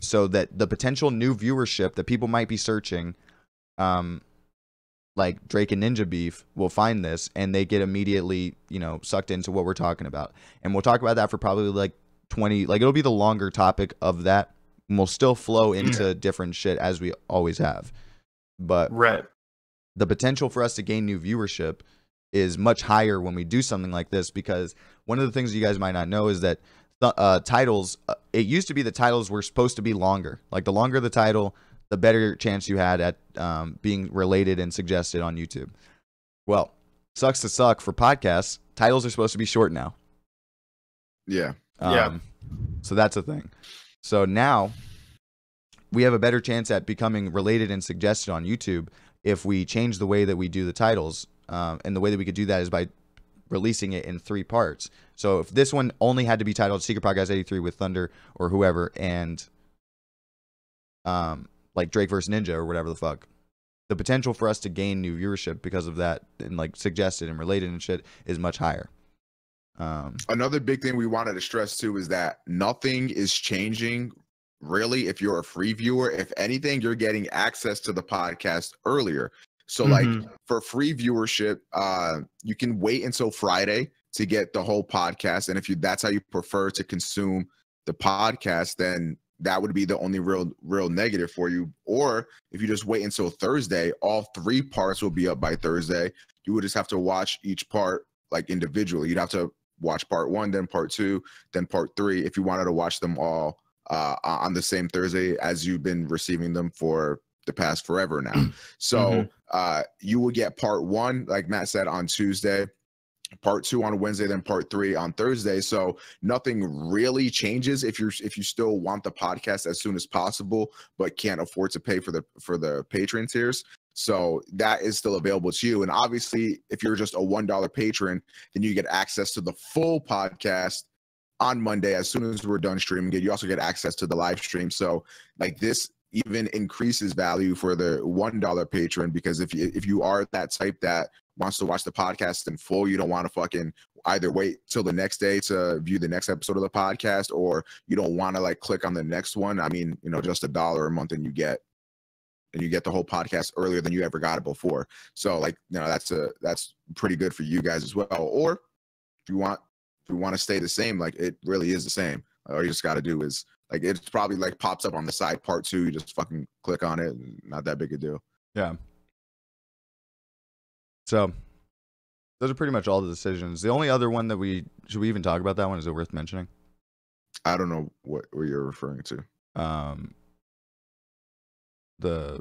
so that the potential new viewership that people might be searching, like Drake and Ninja beef, will find this and they get immediately, sucked into what we're talking about. And we'll talk about that for probably like 20, like it'll be the longer topic of that. And we'll still flow into different shit as we always have. But the potential for us to gain new viewership is much higher when we do something like this, because one of the things you guys might not know is that titles, it used to be the titles were supposed to be longer. Like the longer the title, the better chance you had at being related and suggested on YouTube. Well, sucks to suck for podcasts. Titles are supposed to be short now. Yeah. So that's a thing. So now we have a better chance at becoming related and suggested on YouTube if we change the way that we do the titles. And the way that we could do that is by releasing it in 3 parts. So if this one only had to be titled Secret Podcast 83 with Thunder or whoever, and like Drake versus Ninja or whatever the fuck, the potential for us to gain new viewership because of that and like suggested and related and shit is much higher. Another big thing we wanted to stress too is that nothing is changing really if you're a free viewer. If anything, you're getting access to the podcast earlier. So like for free viewership, you can wait until Friday to get the whole podcast. And if that's how you prefer to consume the podcast, then that would be the only real negative for you. Or if you just wait until Thursday, all 3 parts will be up by Thursday. You would just have to watch each part like individually. You'd have to watch part 1, then part 2, then part 3 if you wanted to watch them all on the same Thursday as you've been receiving them for the past forever now. So you would get part 1, like Matt said, on Tuesday, part 2 on Wednesday, then part 3 on Thursday. So nothing really changes if you still want the podcast as soon as possible but can't afford to pay for the patron tiers. So that is still available to you. And obviously, if you're just a $1 patron, then you get access to the full podcast on Monday as soon as we're done streaming it. You also get access to the live stream. So like this even increases value for the $1 patron, because if you are that type that wants to watch the podcast in full, you don't want to fucking either wait till the next day to view the next episode of the podcast, or you don't want to like click on the next one. I mean, just $1 a month and you get the whole podcast earlier than you ever got it before. So like, that's pretty good for you guys as well. Or If you want to stay the same, like it really is the same. All you just got to do is like it's probably like pops up on the side part 2. You just fucking click on it. Not that big a deal. Yeah. So those are pretty much all the decisions. The only other one that should we even talk about that one? Is it worth mentioning? I don't know what you're referring to. The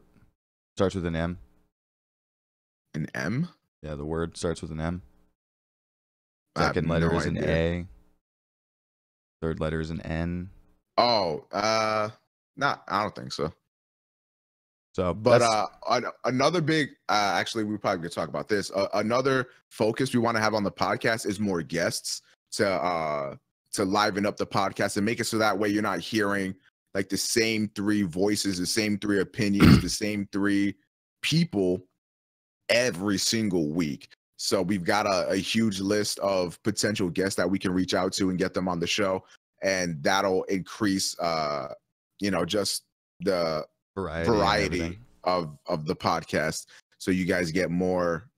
starts with an M. An M? Yeah, the word starts with an M. Second letter is an A. Third letter is an N. Oh, I don't think so. So, but another big, actually, we probably could talk about this. Another focus we want to have on the podcast is more guests to liven up the podcast and make it so that way you're not hearing like the same 3 voices, the same 3 opinions, the same 3 people every single week. So we've got a huge list of potential guests that we can reach out to and get them on the show, and that'll increase, just the variety of the podcast. So you guys get more,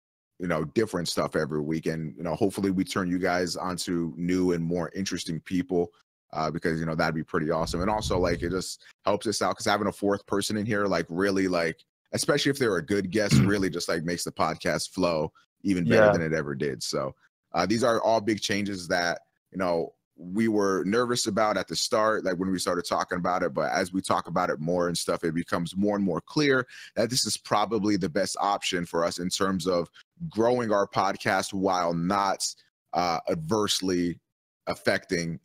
different stuff every week, and hopefully we turn you guys onto new and more interesting people, because that'd be pretty awesome. And also like it just helps us out because having a 4th person in here, like really like, especially if they're a good guest, really just like makes the podcast flow even better than it ever did. So these are all big changes that, we were nervous about at the start, like when we started talking about it. But as we talk about it more and stuff, it becomes more and more clear that this is probably the best option for us in terms of growing our podcast while not adversely affecting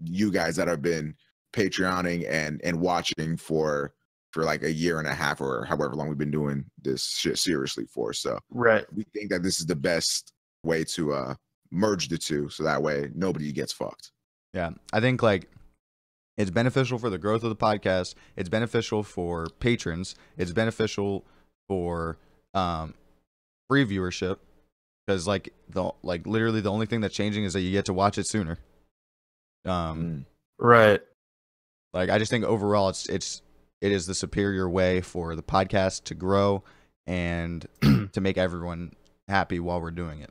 you guys that have been Patreoning and watching for like a year and a half or however long we've been doing this shit seriously for. So we think that this is the best way to merge the two, so that way nobody gets fucked. Yeah, I think like it's beneficial for the growth of the podcast. It's beneficial for patrons. It's beneficial for free viewership, because literally the only thing that's changing is that you get to watch it sooner. Right. Like I just think overall it is the superior way for the podcast to grow and to make everyone happy while we're doing it.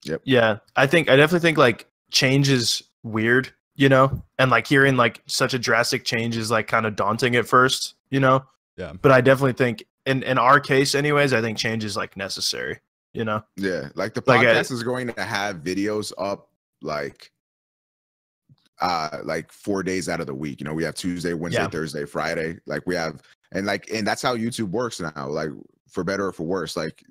Yep. Yeah, I definitely think like change is weird, and like hearing like such a drastic change is like kind of daunting at first, Yeah. But I definitely think in our case anyways, I think change is like necessary, Yeah, like the podcast is going to have videos up like 4 days out of the week. We have Tuesday, Wednesday, Thursday, Friday. Like we have, and that's how YouTube works now. Like for better or for worse, like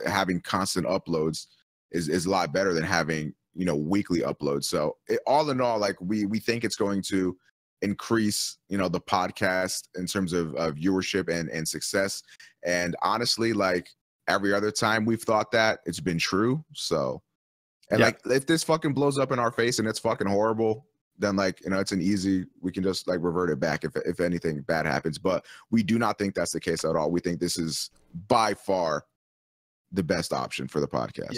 having constant uploads is a lot better than having weekly uploads. So all in all, like we think it's going to increase the podcast in terms of viewership and success. And honestly, like every other time we've thought that, it's been true. So like if this fucking blows up in our face and it's fucking horrible, then like it's an easy, we can just like revert it back if anything bad happens. But we do not think that's the case at all. We think this is by far the best option for the podcast.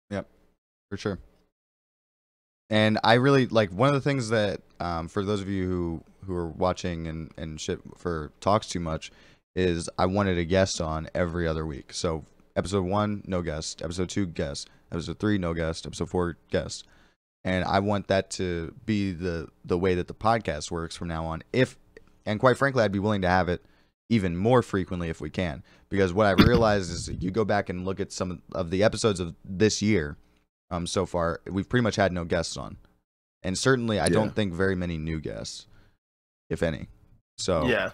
Yep, for sure. And I really like one of the things that for those of you who are watching and shit for Talks Too Much is I wanted a guest on every other week. So episode 1, no guest. Episode 2, guest. Episode 3, no guest. Episode 4, guest. And I want that to be the way that the podcast works from now on. And quite frankly, I'd be willing to have it even more frequently if we can. Because what I've realized is you go back and look at some of the episodes of this year so far, we've pretty much had no guests on. And certainly I don't think very many new guests, if any. So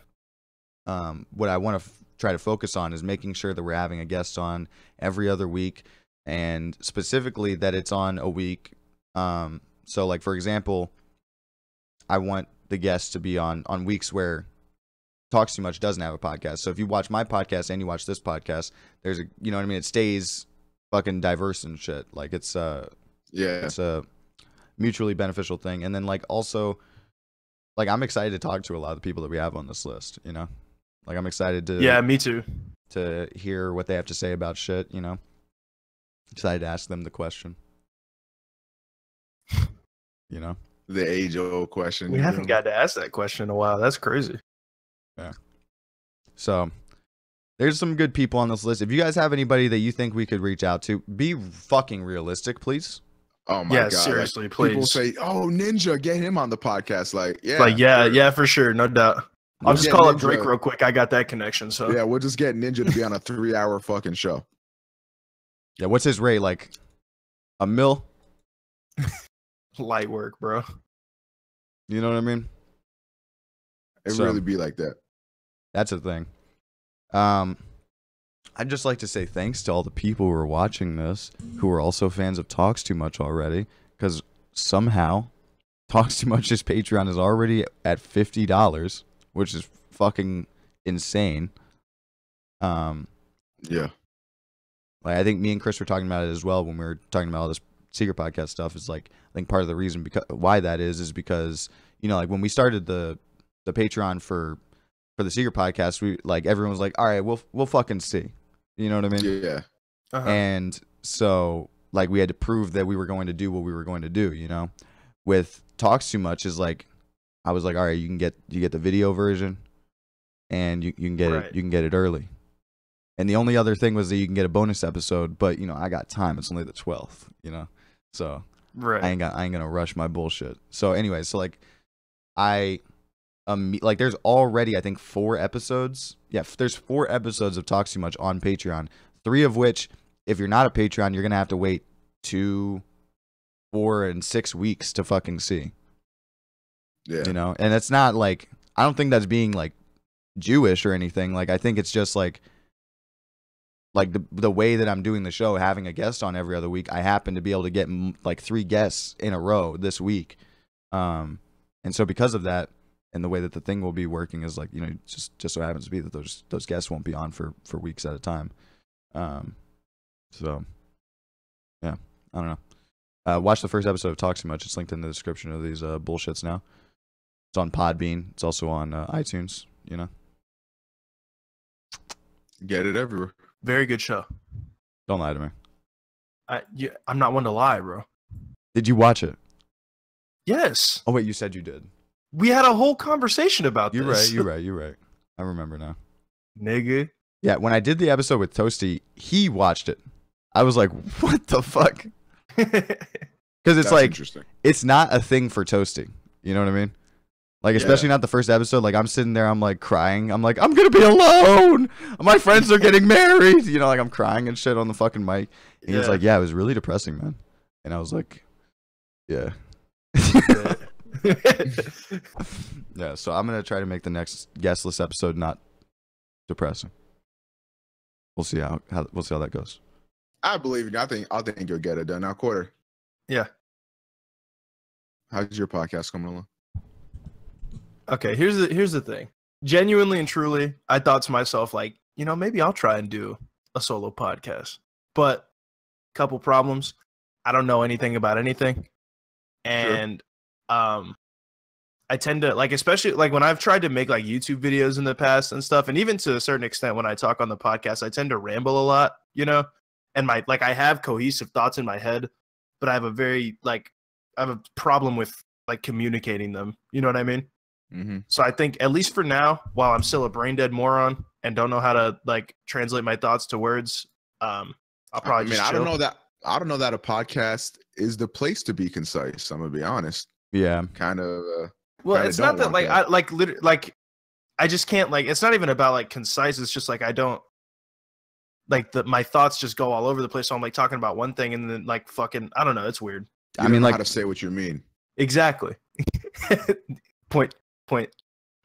what I want to try to focus on is making sure that we're having a guest on every other week, and specifically that it's on a week. So like, for example, I want the guests to be on weeks where Talks Too Much doesn't have a podcast. So if you watch my podcast and you watch this podcast, there's it stays fucking diverse and shit. Like it's a mutually beneficial thing. And then like also like I'm excited to talk to a lot of the people that we have on this list, like I'm excited to me too, to hear what they have to say about shit. Excited to ask them the question. The age-old question. We haven't got to ask that question in a while. That's crazy. Yeah. So There's some good people on this list. If you guys have anybody that you think we could reach out to, be fucking realistic, please. Oh my god! Seriously, like, please. People say, "Oh, Ninja, get him on the podcast." Like, yeah, for sure, no doubt. I'll just call up Ninja. Drake real quick. I got that connection. So yeah, we'll just get Ninja to be on a 3-hour fucking show. Yeah, what's his rate? Like $1 million? Light work, bro. You know what I mean? It really be like that. That's the thing. I'd just like to say thanks to all the people who are watching this, who are also fans of Talks Too Much already, because somehow Talks Too Much's Patreon is already at $50, which is fucking insane. Yeah. Like I think me and Chris were talking about it as well when we were talking about all this Secret Podcast stuff. Is like I think part of the reason why that is because like when we started the Patreon for the Secret Podcast, we like everyone was like, all right, we'll fucking see. You know what I mean? Yeah. Uh-huh. And so like we had to prove that we were going to do what we were going to do. With Talks Too Much is like I was like, all right, you get the video version, and you can get it. You can get it early. And the only other thing was that you can get a bonus episode, but I got time. It's only the 12th. So right. I ain't gonna rush my bullshit. So anyway, so like there's already I think 4 episodes. Yeah, there's 4 episodes of Talks Too Much on Patreon. 3 of which, if you're not a Patreon, you're gonna have to wait 2, 4, and 6 weeks to fucking see. Yeah. And it's not like I don't think that's being like Jewish or anything. Like I think it's just like the way that I'm doing the show, having a guest on every other week. I happen to be able to get like 3 guests in a row this week, and so because of that. And the way that the thing will be working is like, just so happens to be that those guests won't be on for weeks at a time. So, yeah, I don't know. Watch the first episode of Talks Too Much. It's linked in the description of these bullshits now. It's on Podbean. It's also on iTunes, Get it everywhere. Very good show. Don't lie to me. I'm not one to lie, bro. Did you watch it? Yes. Oh, wait, you said you did. We had a whole conversation about this. You're right. I remember now. Nigga. Yeah, when I did the episode with Toasty, he watched it. I was like, what the fuck? Because it's like, it's not a thing for Toasty. You know what I mean? Like, especially not the first episode. Like, I'm sitting there, I'm like crying. I'm like, I'm going to be alone. My friends are getting married. Like I'm crying and shit on the fucking mic. And he's like, yeah, it was really depressing, man. And I was like, yeah. Yeah, so I'm gonna try to make the next guest list episode not depressing. We'll see how that goes. I believe in you. I think you'll get it done. Now, Quarter. Yeah. How's your podcast coming along? Okay, here's the thing. Genuinely and truly, I thought to myself, like, maybe I'll try and do a solo podcast. But couple problems. I don't know anything about anything. And I tend to like, especially like when I've tried to make like YouTube videos in the past and stuff, and even to a certain extent when I talk on the podcast, I tend to ramble a lot, and I have cohesive thoughts in my head, but I have a problem with like communicating them. You know what I mean? Mm-hmm. So I think at least for now, while I'm still a brain dead moron and don't know how to like translate my thoughts to words, I'll probably just chill. I don't know that a podcast is the place to be concise. I'm gonna be honest. Yeah, kind of. Well, it's not that like I like literally like I just can't like. It's not even about like concise. It's just like I don't like my thoughts just go all over the place. So I'm like talking about one thing and then like fucking I don't know. It's weird. I mean, like how to say what you mean. Exactly. Point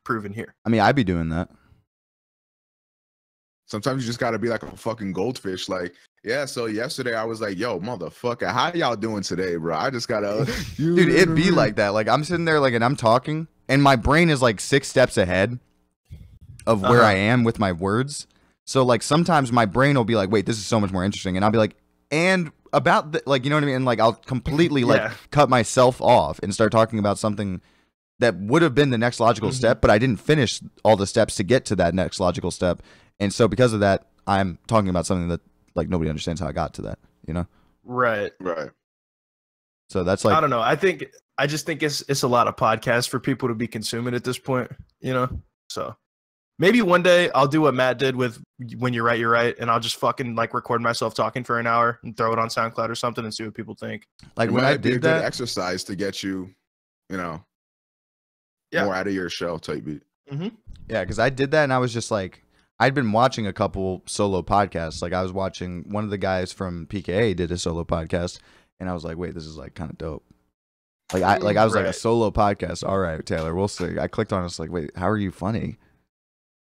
proven here. I mean, I'd be doing that. Sometimes you just gotta be like a fucking goldfish. Like, yeah, so yesterday I was like, yo, motherfucker, how y'all doing today, bro? I just gotta dude, it'd be like that. Like I'm sitting there like and I'm talking and my brain is like 6 steps ahead of where I am with my words. So like sometimes my brain will be like, wait, this is so much more interesting. And I'll be like, and about like, you know what I mean? And like I'll completely like cut myself off and start talking about something that would have been the next logical step, but I didn't finish all the steps to get to that next logical step. And so because of that, I'm talking about something that like nobody understands how I got to that, Right. So that's like I don't know. I just think it's a lot of podcasts for people to be consuming at this point, So Maybe one day I'll do what Matt did with When You're Right, and I'll just fucking like record myself talking for an hour and throw it on SoundCloud or something and see what people think. Like It when I might be a did good that, exercise to get you, Yeah. more out of your shell type beat. yeah, because I did that and I was just like, I'd been watching a couple solo podcasts. Like I was watching one of the guys from PKA did a solo podcast, and I was like, wait, this is like kind of dope. Like I was like, a Right. solo podcast. All right, Taylor, we'll see. I clicked on it. It's like, wait, how are you funny?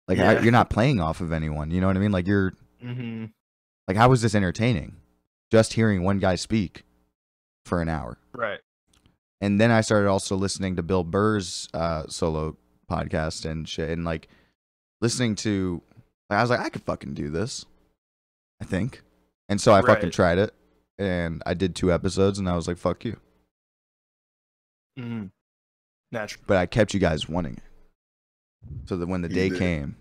Like Yeah. you're not playing off of anyone. You know what I mean? Like you're Mm-hmm. like, how is this entertaining? Just hearing one guy speak for an hour. Right. And then I started also listening to Bill Burr's solo podcast and shit, and like listening to. Like, I was like, I could fucking do this, I think. And so I fucking Right. tried it, and I did 2 episodes, and I was like, fuck you. Mm-hmm. Natural. But I kept you guys wanting it, so that when the You day did. came,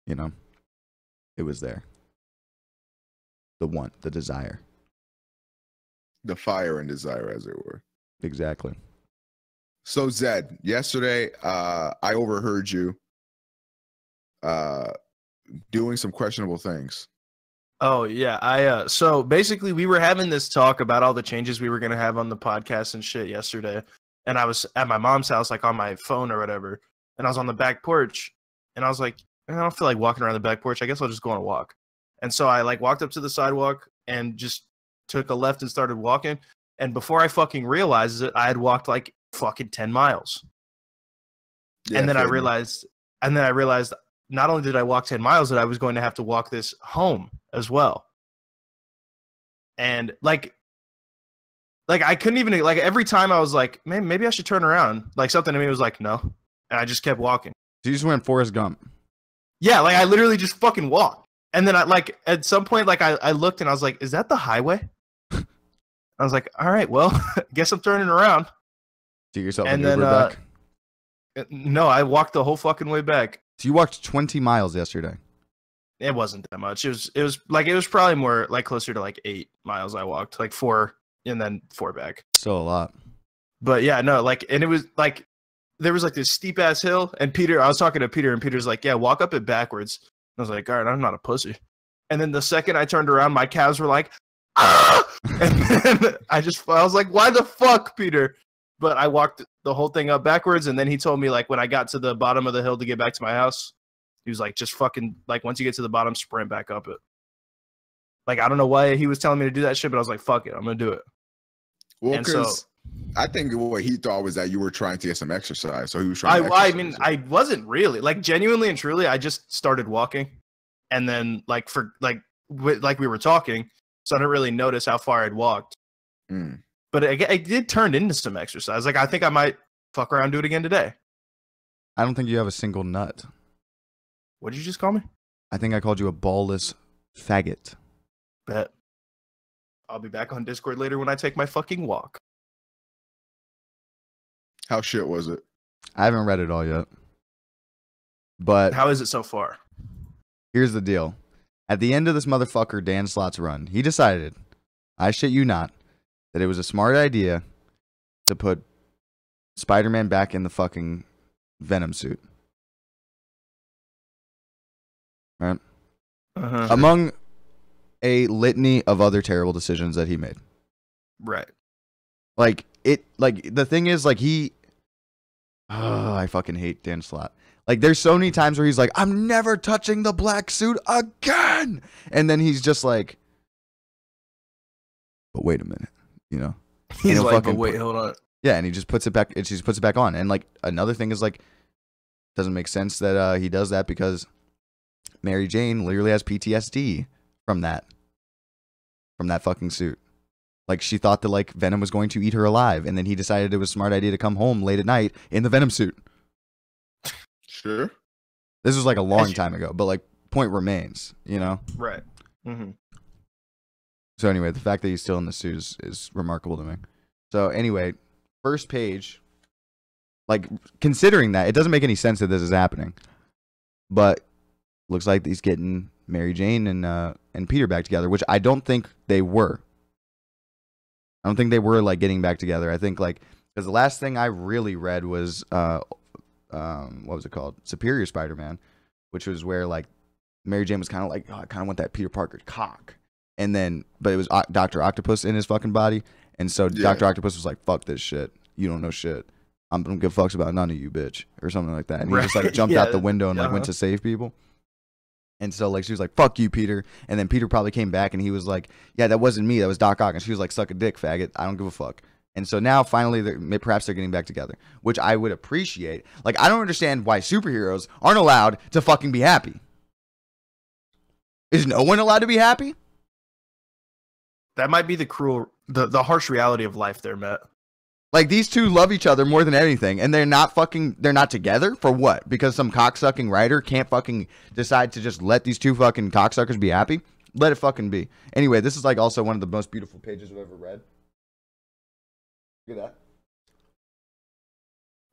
you know, it was there. The desire. The fire and desire, as it were. Exactly. So Zed, yesterday, I overheard you doing some questionable things. Oh yeah, so basically we were having this talk about all the changes we were gonna have on the podcast and shit yesterday, and I was at my mom's house, like on my phone or whatever, and I was on the back porch, and I was like, I don't feel like walking around the back porch. I guess I'll just go on a walk, and so I like walked up to the sidewalk and just took a left and started walking, and before I fucking realized it, I had walked like fucking 10 miles, and then I realized, not only did I walk 10 miles, that I was going to have to walk this home as well. And like I couldn't even, like every time I was like, man, maybe I should turn around. Like something to me was like, no. And I just kept walking. So you just went Forrest Gump. Yeah, like I literally just fucking walked. And then I like at some point, like I looked and I was like, is that the highway? I was like, all right, well, I guess I'm turning around. Do yourself And an then, Uber back. No, I walked the whole fucking way back. So you walked 20 miles yesterday. It wasn't that much. It was probably more like closer to like 8 miles I walked, like 4 and then 4 back. Still a lot. But yeah, no, like, and it was like, there was like this steep ass hill, and I was talking to Peter, and Peter's like, yeah, walk up it backwards. I was like, all right, I'm not a pussy. And then the second I turned around, my calves were like, ah! And then I was like, why the fuck, Peter? But I walked the whole thing up backwards, and then he told me, like, when I got to the bottom of the hill to get back to my house, he was like, just fucking, like, once you get to the bottom, sprint back up it. Like, I don't know why he was telling me to do that shit, but I was like, fuck it, I'm gonna do it. Well, And so- because I think what he thought was that you were trying to get some exercise, so he was trying. I mean, I wasn't really, like, genuinely and truly. I just started walking, and then like we were talking, so I didn't really notice how far I'd walked. Mm. But it did turn into some exercise. Like I think I might fuck around and do it again today. I don't think you have a single nut. What did you just call me? I think I called you a ballless faggot. Bet. I'll be back on Discord later when I take my fucking walk. How shit was it? I haven't read it all yet. But How is it so far? here's the deal. At the end of this motherfucker Dan Slott's run, he decided, I shit you not, that it was a smart idea to put Spider-Man back in the fucking Venom suit. Right? Uh-huh. Among a litany of other terrible decisions that he made. Right. Like the thing is, like, I fucking hate Dan Slott. Like, there's so many times where he's like, I'm never touching the black suit again, and then he's just like, but wait a minute, you know? He's he'll like, fucking but wait, hold on. Yeah, and he just puts it back. She just puts it back on. And like another thing is, like, doesn't make sense that he does that because Mary Jane literally has PTSD from that fucking suit. Like, she thought that, like, Venom was going to eat her alive, and then he decided it was a smart idea to come home late at night in the Venom suit. Sure. This was like a long time ago, but like, point remains, you know? Right. Mm-hmm. So anyway, the fact that he's still in the suit is remarkable to me. So anyway, first page, like, considering that, it doesn't make any sense that this is happening, but looks like he's getting Mary Jane and Peter back together, which I don't think they were. I don't think they were, like, getting back together. I think, like, because the last thing I really read was what was it called? Superior Spider-Man, which was where like Mary Jane was kind of like, oh, I kind of want that Peter Parker cock, and then but it was Dr. Octopus in his fucking body, and so Dr. Octopus was like, fuck this shit, you don't know shit, I don't give fucks about none of you, bitch, or something like that, and he just like jumped out the window and like went to save people. And so like she was like, fuck you, Peter, and then Peter probably came back and he was like, yeah, that wasn't me, that was Doc Ock, and she was like, suck a dick, faggot, I don't give a fuck. And so now finally perhaps they're getting back together, which I would appreciate. Like, I don't understand why superheroes aren't allowed to fucking be happy. Is no one allowed to be happy? That might be the harsh reality of life there, Matt. Like, these two love each other more than anything, and they're not together for what? Because some cocksucking writer can't fucking decide to just let these two fucking cocksuckers be happy? Let it fucking be. Anyway, this is like also one of the most beautiful pages I've ever read. Look at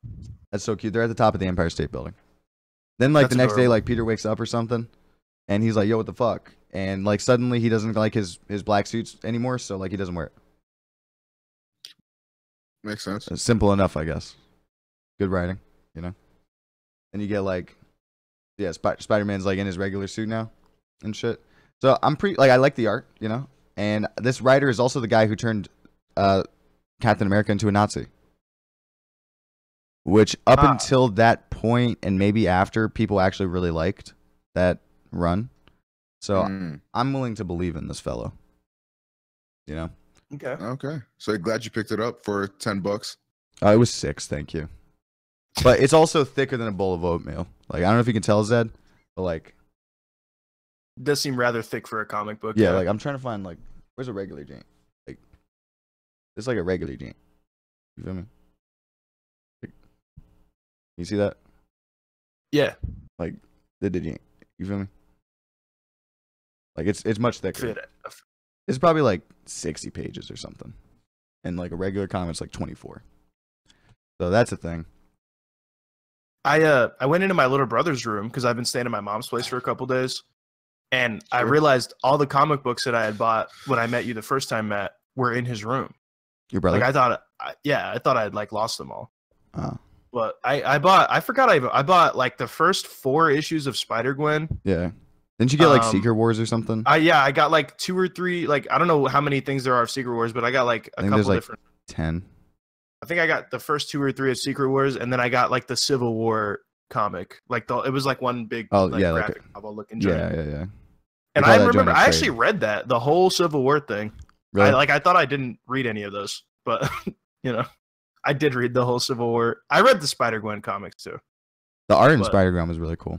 that. That's so cute. They're at the top of the Empire State Building. Then like the next day, like Peter wakes up or something, and he's like, yo, what the fuck? And like suddenly he doesn't like his black suits anymore, so like he doesn't wear it. Makes sense. It's simple enough, I guess. Good writing, you know? And you get like, yeah, Spider-Man's like in his regular suit now and shit. So I'm I like the art, you know? And this writer is also the guy who turned Captain America into a Nazi. Which up until that point and maybe after, people actually really liked that run. So I'm willing to believe in this fellow. You know? Okay. So glad you picked it up for $10. It was $6, thank you. But it's also thicker than a bowl of oatmeal. Like, I don't know if you can tell, Zed, but like, it does seem rather thick for a comic book. Yeah, like I'm trying to find like, where's a regular joint? Like, it's like a regular joint. You feel me? Like, you see that? Yeah. Like the joint. You feel me? Like it's much thicker. It's probably like 60 pages or something, and like a regular comic's like 24. So that's a thing. I went into my little brother's room because I've been staying at my mom's place for a couple days, and I realized all the comic books that I had bought when I met you the first time, Matt, were in his room. Your brother? Like I thought I had like lost them all. But I bought like the first 4 issues of Spider-Gwen. Yeah. Didn't you get like Secret Wars or something? Yeah, I got like 2 or 3. Like I don't know how many things there are of Secret Wars, but I got like a couple different. 10. I think I got the first 2 or 3 of Secret Wars, and then I got like the Civil War comic. Like it was like one big graphic novel looking joint. Yeah. And I remember I actually read the whole Civil War thing. Really? I thought I didn't read any of those, but you know, I did read the whole Civil War. I read the Spider-Gwen comics too. The art in Spider-Gwen was really cool.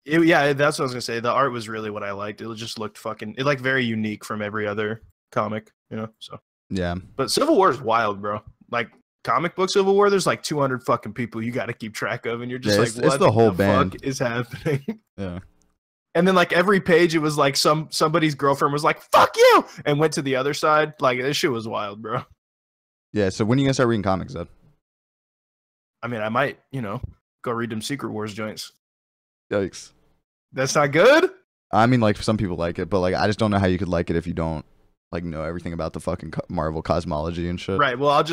Yeah, that's what I was gonna say. The art was really what I liked. It just looked very unique from every other comic, you know. So yeah, but Civil War is wild, bro. Like comic book Civil War, there's like 200 fucking people you got to keep track of, and you're just like, what the whole band fuck is happening? Yeah. And then like every page, it was like somebody's girlfriend was like, "Fuck you," and went to the other side. Like this shit was wild, bro. Yeah. So when are you gonna start reading comics, Ed? I mean, I might, go read them Secret Wars joints. Yikes. That's not good? I mean, like, some people like it, but, like, I just don't know how you could like it if you don't, like, know everything about the fucking Marvel cosmology and shit. Right. Well, I'll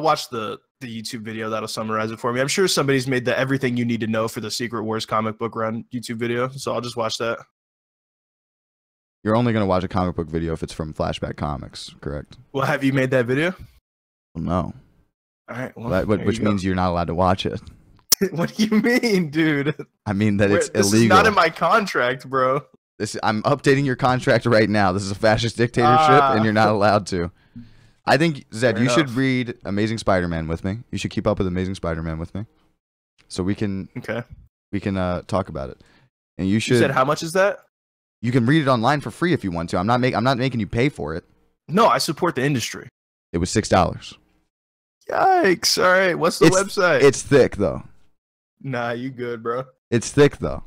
watch the YouTube video that'll summarize it for me. I'm sure somebody's made the everything you need to know for the Secret Wars comic book run YouTube video, so I'll just watch that. You're only going to watch a comic book video if it's from Flashback Comics, correct? Well, have you made that video? Well, no. All right. Well, which means you're not allowed to watch it. What do you mean, dude? I mean that it's illegal. This is not in my contract, bro. I'm updating your contract right now. This is a fascist dictatorship, and you're not allowed to. I think, Zed, you should read Amazing Spider-Man with me. You should keep up with Amazing Spider-Man with me, so we can talk about it. And you should. You said how much is that? You can read it online for free if you want to. I'm not making you pay for it. No, I support the industry. It was $6. Yikes! All right, what's the website? It's thick though. Nah, you good, bro. It's thick though.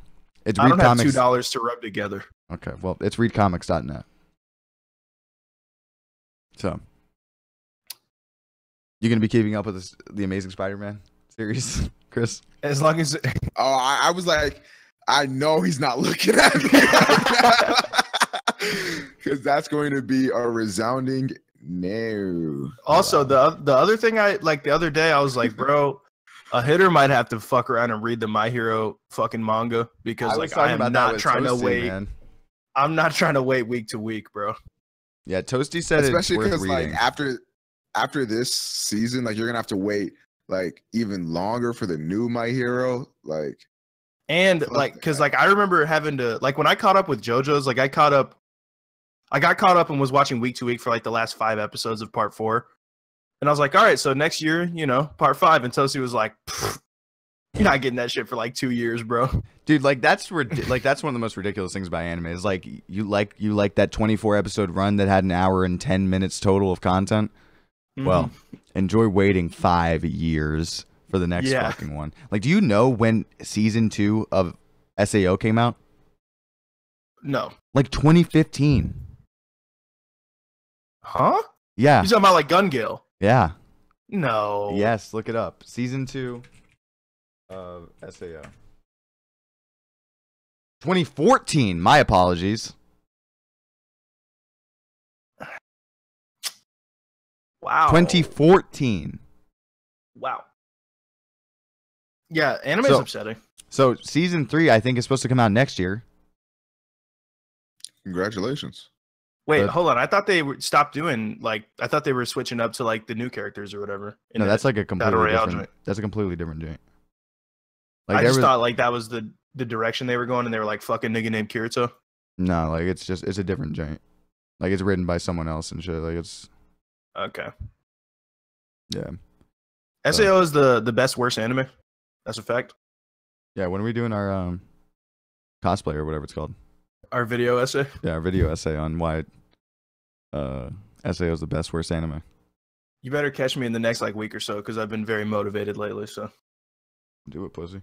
It's I don't have $2 to rub together. Okay, well, it's readcomics.net. So, you gonna be keeping up with the Amazing Spider-Man series, Chris? As long as I was like, I know he's not looking at me because that's going to be a resounding no. Also, the other thing I like the other day, I was like, bro, A hitter might have to fuck around and read the My Hero fucking manga because I am not trying to wait. Man. I'm not trying to wait week to week, bro. Yeah, Toasty said especially it's worth reading. Like after this season, like you're gonna have to wait like even longer for the new My Hero, like. And like, because like I remember having to like when I caught up with JoJo's, like I got caught up and was watching week to week for like the last 5 episodes of part 4. And I was like, all right, so next year, part 5. And Toasty was like, you're not getting that shit for like 2 years, bro. Dude, like that's one of the most ridiculous things about anime is like you like that 24 episode run that had an hour and 10 minutes total of content. Mm-hmm. Well, enjoy waiting 5 years for the next fucking one. Like, do you know when season 2 of SAO came out? No. Like 2015. Huh? Yeah. You talking about like Gun Gale? Yeah. No. Yes, look it up. Season 2 of SAO. 2014. My apologies. Wow. 2014. Wow. Yeah, anime is upsetting. So season 3, I think, is supposed to come out next year. Congratulations. Wait, hold on. I thought they stopped doing I thought they were switching up to like the new characters or whatever. No, that's like a completely different. That's a completely different joint. Like I just thought like that was the direction they were going, and they were like fucking nigga named Kirito. No, like it's a different joint. Like it's written by someone else and shit. Like it's okay. Yeah. SAO is the best worst anime. That's a fact. Yeah, when are we doing our cosplay or whatever it's called? Our video essay? Yeah, our video essay on why SAO is the best worst anime. You better catch me in the next like week or so because I've been very motivated lately. So do it, pussy.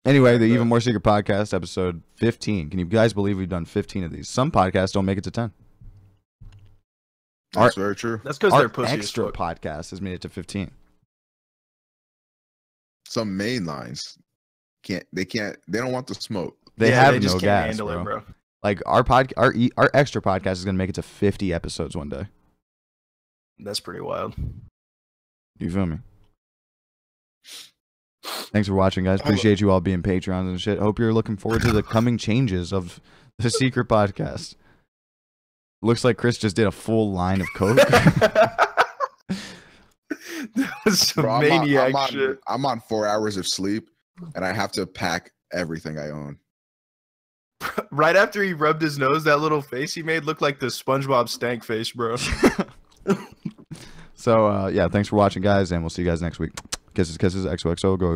Anyway, the Even More Secret Podcast, episode 15. Can you guys believe we've done 15 of these? Some podcasts don't make it to 10. That's very true. That's because they're pussy. Extra podcast has made it to 15. Some main lines they don't want the smoke. They have just no can't gas, handle bro. It, bro. Like our extra podcast is gonna make it to 50 episodes one day. That's pretty wild. You feel me? Thanks for watching, guys. Appreciate you all being Patreons and shit. Hope you're looking forward to the coming changes of the Secret Podcast. Looks like Chris just did a full line of coke. That's some maniac shit. I'm on 4 hours of sleep, and I have to pack everything I own. Right after he rubbed his nose, that little face he made looked like the SpongeBob stank face, bro. So, yeah, thanks for watching, guys, and we'll see you guys next week. Kisses, kisses, XOXO, go.